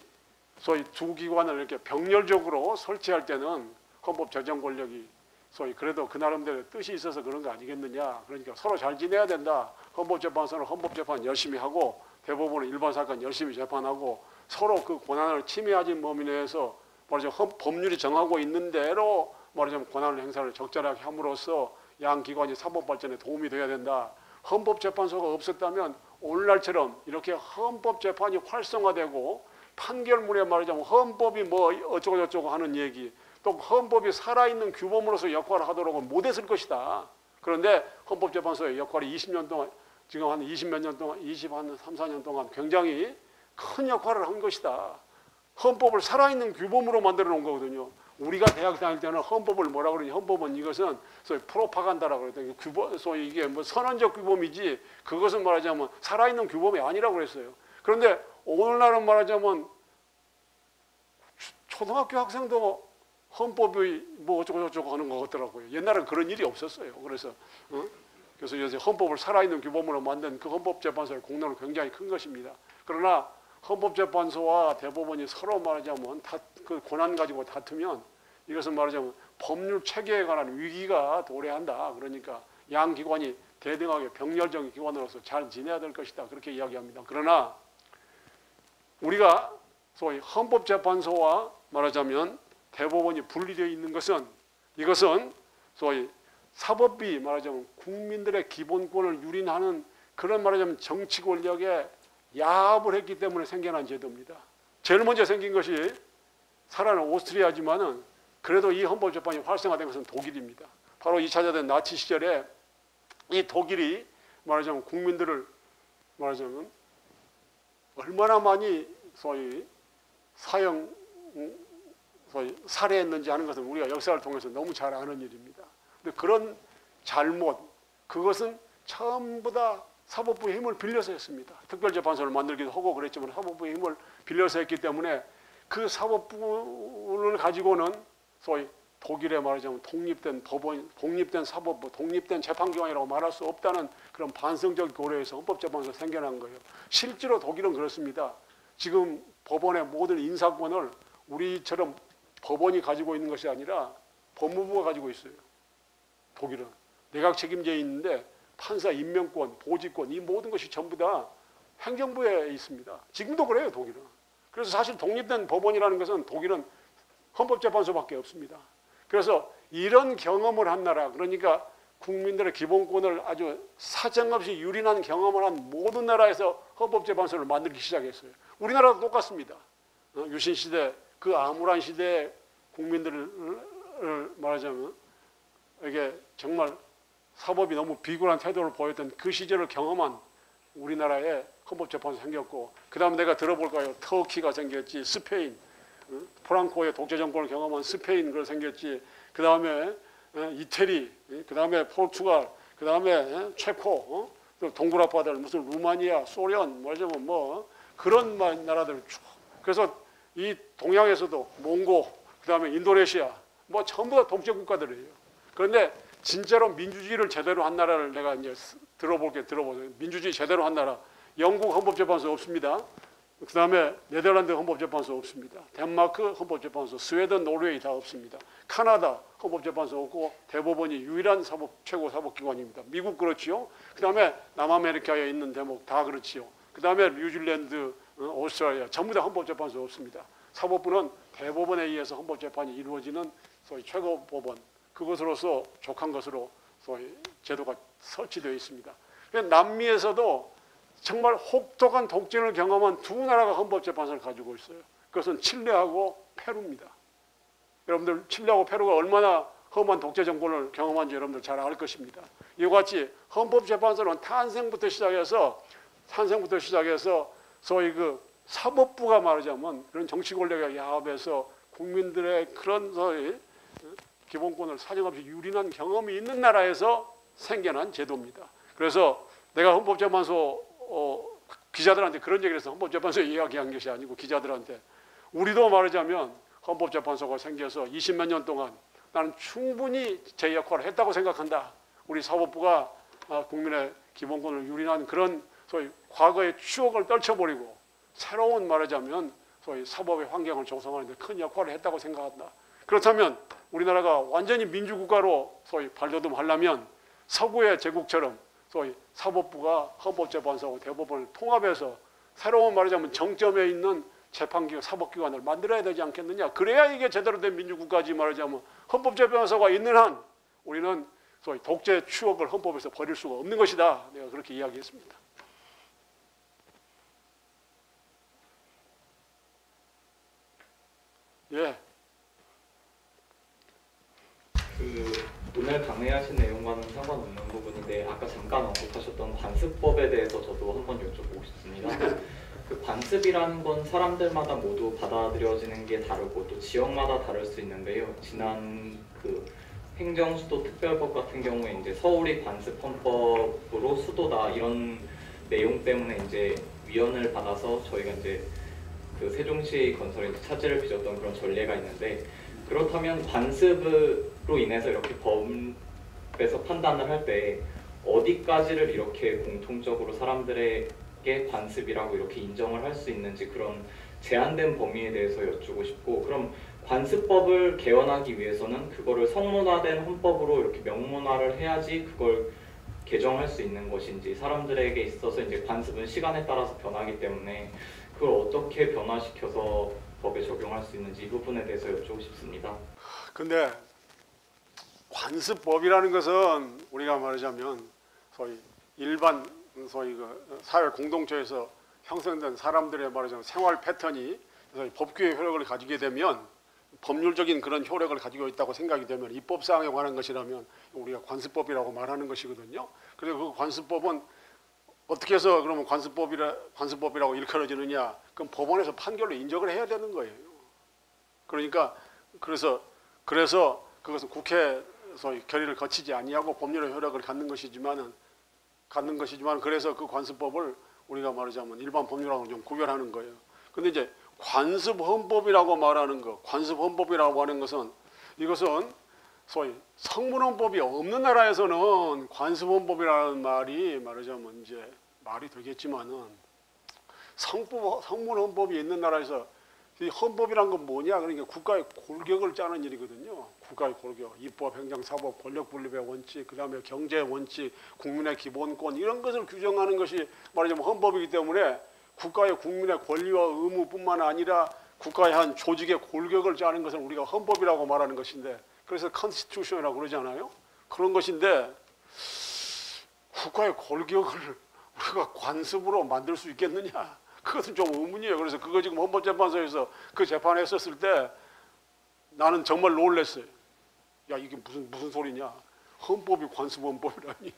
소위 두 기관을 이렇게 병렬적으로 설치할 때는 헌법 제정 권력이 소위 그래도 그 나름대로 뜻이 있어서 그런 거 아니겠느냐. 그러니까 서로 잘 지내야 된다. 헌법재판소는 헌법재판 열심히 하고 대법원은 일반 사건 열심히 재판하고 서로 그 권한을 침해하지 범위 내에서 말하자면 법률이 정하고 있는 대로 말하자면 권한을 행사를 적절하게 함으로써 양 기관이 사법 발전에 도움이 돼야 된다. 헌법재판소가 없었다면 오늘날처럼 이렇게 헌법재판이 활성화되고 판결문에 말하자면 헌법이 뭐 어쩌고 저쩌고 하는 얘기, 또 헌법이 살아있는 규범으로서 역할을 하도록은 못했을 것이다. 그런데 헌법재판소의 역할이 20년 동안, 지금 한 20몇 년 동안, 3, 4년 동안 굉장히 큰 역할을 한 것이다. 헌법을 살아있는 규범으로 만들어 놓은 거거든요. 우리가 대학 다닐 때는 헌법을 뭐라 그러니, 헌법은 이것은 소위 프로파간다라고 그랬더니 규범, 소위 이게 뭐 선언적 규범이지 그것은 말하자면 살아있는 규범이 아니라고 그랬어요. 그런데 오늘날은 말하자면 초등학교 학생도 헌법이 뭐 어쩌고 저쩌고 하는 것 같더라고요. 옛날엔 그런 일이 없었어요. 그래서 요새 헌법을 살아있는 규범으로 만든 그 헌법재판소의 공로는 굉장히 큰 것입니다. 그러나 헌법재판소와 대법원이 서로 말하자면 그 권한 가지고 다투면 이것은 말하자면 법률 체계에 관한 위기가 도래한다. 그러니까 양 기관이 대등하게 병렬적인 기관으로서 잘 지내야 될 것이다. 그렇게 이야기합니다. 그러나 우리가 소위 헌법재판소와 말하자면 대법원이 분리되어 있는 것은, 이것은 소위 사법비 말하자면 국민들의 기본권을 유린하는 그런 말하자면 정치 권력에 야합을 했기 때문에 생겨난 제도입니다. 제일 먼저 생긴 것이 살아는 오스트리아지만은 그래도 이 헌법재판이 활성화된 것은 독일입니다. 바로 2차 대전 나치 시절에 이 독일이 말하자면 국민들을 말하자면 얼마나 많이 소위 살해했는지 하는 것은 우리가 역사를 통해서 너무 잘 아는 일입니다. 근데 그런 잘못, 그것은 전부 다 사법부의 힘을 빌려서 했습니다. 특별재판소를 만들기도 하고 그랬지만 사법부의 힘을 빌려서 했기 때문에 그 사법부를 가지고는 소위 독일에 말하자면 독립된 법원, 독립된 사법부, 독립된 재판기관이라고 말할 수 없다는 그런 반성적 고려에서 헌법재판소가 생겨난 거예요. 실제로 독일은 그렇습니다. 지금 법원의 모든 인사권을 우리처럼 법원이 가지고 있는 것이 아니라 법무부가 가지고 있어요. 독일은 내각 책임제에 있는데 판사 임명권, 보직권 이 모든 것이 전부 다 행정부에 있습니다. 지금도 그래요, 독일은. 그래서 사실 독립된 법원이라는 것은 독일은 헌법재판소밖에 없습니다. 그래서 이런 경험을 한 나라, 그러니까 국민들의 기본권을 아주 사정없이 유린한 경험을 한 모든 나라에서 헌법재판소를 만들기 시작했어요. 우리나라도 똑같습니다. 유신시대, 그 암울한 시대에 국민들을 말하자면 이게 정말 사법이 너무 비굴한 태도를 보였던 그 시절을 경험한 우리나라에 헌법재판소 생겼고, 그 다음에 내가 들어볼까요? 터키가 생겼지, 스페인, 프랑코의 독재 정권을 경험한 스페인 그걸 생겼지, 그 다음에 이태리, 그 다음에 포르투갈, 그 다음에 체코, 동굴아빠들 무슨 루마니아, 소련, 말하자면 뭐 그런 나라들 쭉. 그래서 이 동양에서도 몽고, 그 다음에 인도네시아, 뭐 전부 다 독재 국가들이에요. 그런데 진짜로 민주주의를 제대로 한 나라를 내가 이제 들어보세요. 민주주의 제대로 한 나라. 영국 헌법재판소 없습니다. 그 다음에 네덜란드 헌법재판소 없습니다. 덴마크 헌법재판소, 스웨덴, 노르웨이 다 없습니다. 카나다 헌법재판소 없고 대법원이 유일한 최고 사법기관입니다. 미국 그렇지요. 그 다음에 남아메리카에 있는 대목 다 그렇지요. 그 다음에 뉴질랜드, 오스트랄리아 전부 다 헌법재판소 없습니다. 사법부는 대법원에 의해서 헌법재판이 이루어지는 소위 최고법원, 그것으로서 족한 것으로 소위 제도가 설치되어 있습니다. 남미에서도 정말 혹독한 독재를 경험한 두 나라가 헌법재판소를 가지고 있어요. 그것은 칠레하고 페루입니다. 여러분들 칠레하고 페루가 얼마나 험한 독재 정권을 경험한지 여러분들 잘 알 것입니다. 이와 같이 헌법재판소는 탄생부터 시작해서 소위 그 사법부가 말하자면 그런 정치 권력의 야합에서 국민들의 그런 소위 기본권을 사정없이 유린한 경험이 있는 나라에서 생겨난 제도입니다. 그래서 내가 헌법재판소 기자들한테 그런 얘기를 해서 헌법재판소에 이야기한 것이 아니고 기자들한테 우리도 말하자면 헌법재판소가 생겨서 20몇 년 동안 나는 충분히 제 역할을 했다고 생각한다. 우리 사법부가 국민의 기본권을 유린한 그런 소위 과거의 추억을 떨쳐버리고 새로운 말하자면 소위 사법의 환경을 조성하는 데 큰 역할을 했다고 생각한다. 그렇다면 우리나라가 완전히 민주국가로 소위 발돋움하려면 서구의 제국처럼 소위 사법부가 헌법재판소하고 대법원을 통합해서 새로운 말하자면 정점에 있는 재판기관, 사법기관을 만들어야 되지 않겠느냐. 그래야 이게 제대로 된 민주국가지 말하자면 헌법재판소가 있는 한 우리는 소위 독재 추억을 헌법에서 버릴 수가 없는 것이다. 내가 그렇게 이야기했습니다. 예. 오늘 강의하신 내용과는 상관없는 부분인데 아까 잠깐 언급하셨던 관습법에 대해서 저도 한번 여쭤보고 싶습니다. 그 관습이라는 건 사람들마다 모두 받아들여지는 게 다르고 또 지역마다 다를 수 있는데요. 지난 그 행정수도 특별법 같은 경우에 이제 서울이 관습헌법으로 수도다 이런 내용 때문에 이제 위헌을 받아서 저희가 이제 그 세종시 건설에 차질을 빚었던 그런 전례가 있는데, 그렇다면 관습으로 인해서 이렇게 법에서 판단을 할 때 어디까지를 이렇게 공통적으로 사람들에게 관습이라고 이렇게 인정을 할 수 있는지 그런 제한된 범위에 대해서 여쭈고 싶고, 그럼 관습법을 개헌하기 위해서는 그거를 성문화된 헌법으로 이렇게 명문화를 해야지 그걸 개정할 수 있는 것인지, 사람들에게 있어서 이제 관습은 시간에 따라서 변하기 때문에 그걸 어떻게 변화시켜서 법에 적용할 수 있는지 이 부분에 대해서 여쭈고 싶습니다. 근데 관습법이라는 것은 우리가 말하자면 소위 일반 소위 그 사회 공동체에서 형성된 사람들의 말하자면 생활 패턴이 법규의 효력을 가지게 되면, 법률적인 그런 효력을 가지고 있다고 생각이 되면 입법사항에 관한 것이라면 우리가 관습법이라고 말하는 것이거든요. 그래서 그 관습법은 어떻게 해서 그러면 관습법이라고 일컬어지느냐? 그럼 법원에서 판결로 인정을 해야 되는 거예요. 그러니까 그래서 그것은 국회에서 결의를 거치지 아니하고 법률의 효력을 갖는 것이지만 그래서 그 관습법을 우리가 말하자면 일반 법률하고 좀 구별하는 거예요. 근데 이제 관습헌법이라고 말하는 것, 관습헌법이라고 하는 것은 이것은 소위 성문헌법이 없는 나라에서는 관습헌법이라는 말이 말하자면 이제 말이 되겠지만은 성문헌법이 있는 나라에서 이 헌법이란 건 뭐냐? 그러니까 국가의 골격을 짜는 일이거든요. 국가의 골격, 입법, 행정, 사법, 권력 분립의 원칙, 그다음에 경제 원칙, 국민의 기본권 이런 것을 규정하는 것이 말하자면 헌법이기 때문에 국가의 국민의 권리와 의무뿐만 아니라 국가의 한 조직의 골격을 짜는 것을 우리가 헌법이라고 말하는 것인데, 그래서 컨스티튜션이라고 그러잖아요. 그런 것인데 국가의 골격을 우리가 관습으로 만들 수 있겠느냐? 그것은 좀 의문이에요. 그래서 그거 지금 헌법재판소에서 그 재판했었을 때 나는 정말 놀랐어요. 야, 이게 무슨 소리냐? 헌법이 관습헌법이라니.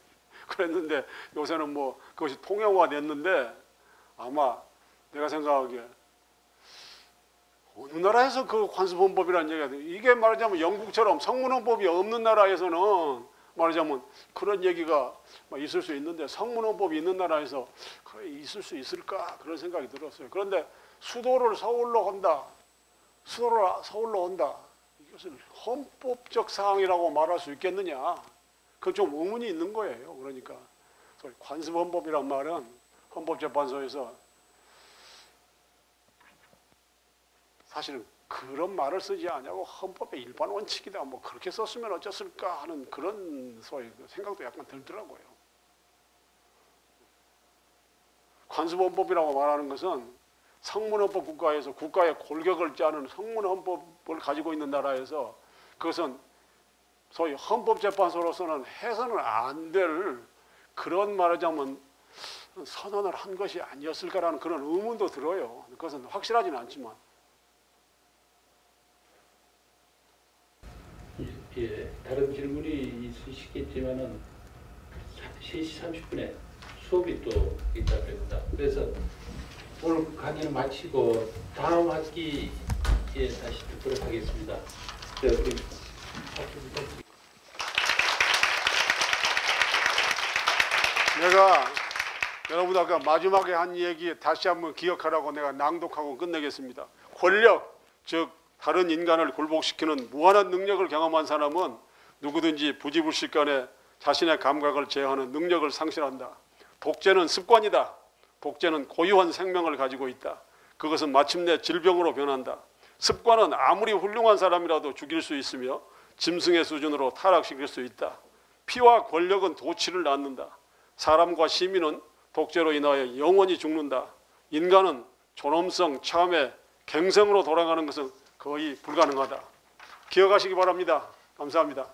그랬는데 요새는 뭐 그것이 통용화됐는데 아마 내가 생각하기에 어느 나라에서 그 관습헌법이라는 얘기가 돼요. 이게 말하자면 영국처럼 성문헌법이 없는 나라에서는 말하자면 그런 얘기가 있을 수 있는데, 성문헌법이 있는 나라에서 그래 있을 수 있을까 그런 생각이 들었어요. 그런데 수도를 서울로 한다, 이것을 헌법적 사항이라고 말할 수 있겠느냐? 그건 좀 의문이 있는 거예요. 그러니까 관습헌법이란 말은 헌법재판소에서 사실은 그런 말을 쓰지 않냐고 헌법의 일반 원칙이다 뭐 그렇게 썼으면 어쩌을까 하는 그런 소위 생각도 약간 들더라고요. 관습헌법이라고 말하는 것은 성문헌법 국가에서 국가의 골격을 짜는 성문헌법을 가지고 있는 나라에서 그것은 소위 헌법재판소로서는 해서는 안 될 그런 말하자면 선언을 한 것이 아니었을까라는 그런 의문도 들어요. 그것은 확실하지는 않지만. 예, 다른 질문이 있으시겠지만은 3시 30분에 수업이 또 있다고 합니다. 그래서 오늘 강의는 마치고 다음 학기에 다시 듣도록 하겠습니다. 네, 우리 내가 여러분 아까 마지막에 한 얘기 다시 한번 기억하라고 내가 낭독하고 끝내겠습니다. 권력, 즉 다른 인간을 굴복시키는 무한한 능력을 경험한 사람은 누구든지 부지불식간에 자신의 감각을 제어하는 능력을 상실한다. 독재는 습관이다. 독재는 고유한 생명을 가지고 있다. 그것은 마침내 질병으로 변한다. 습관은 아무리 훌륭한 사람이라도 죽일 수 있으며 짐승의 수준으로 타락시킬 수 있다. 피와 권력은 도치를 낳는다. 사람과 시민은 독재로 인하여 영원히 죽는다. 인간은 존엄성, 참회, 갱생으로 돌아가는 것은 거의 불가능하다. 기억하시기 바랍니다. 감사합니다.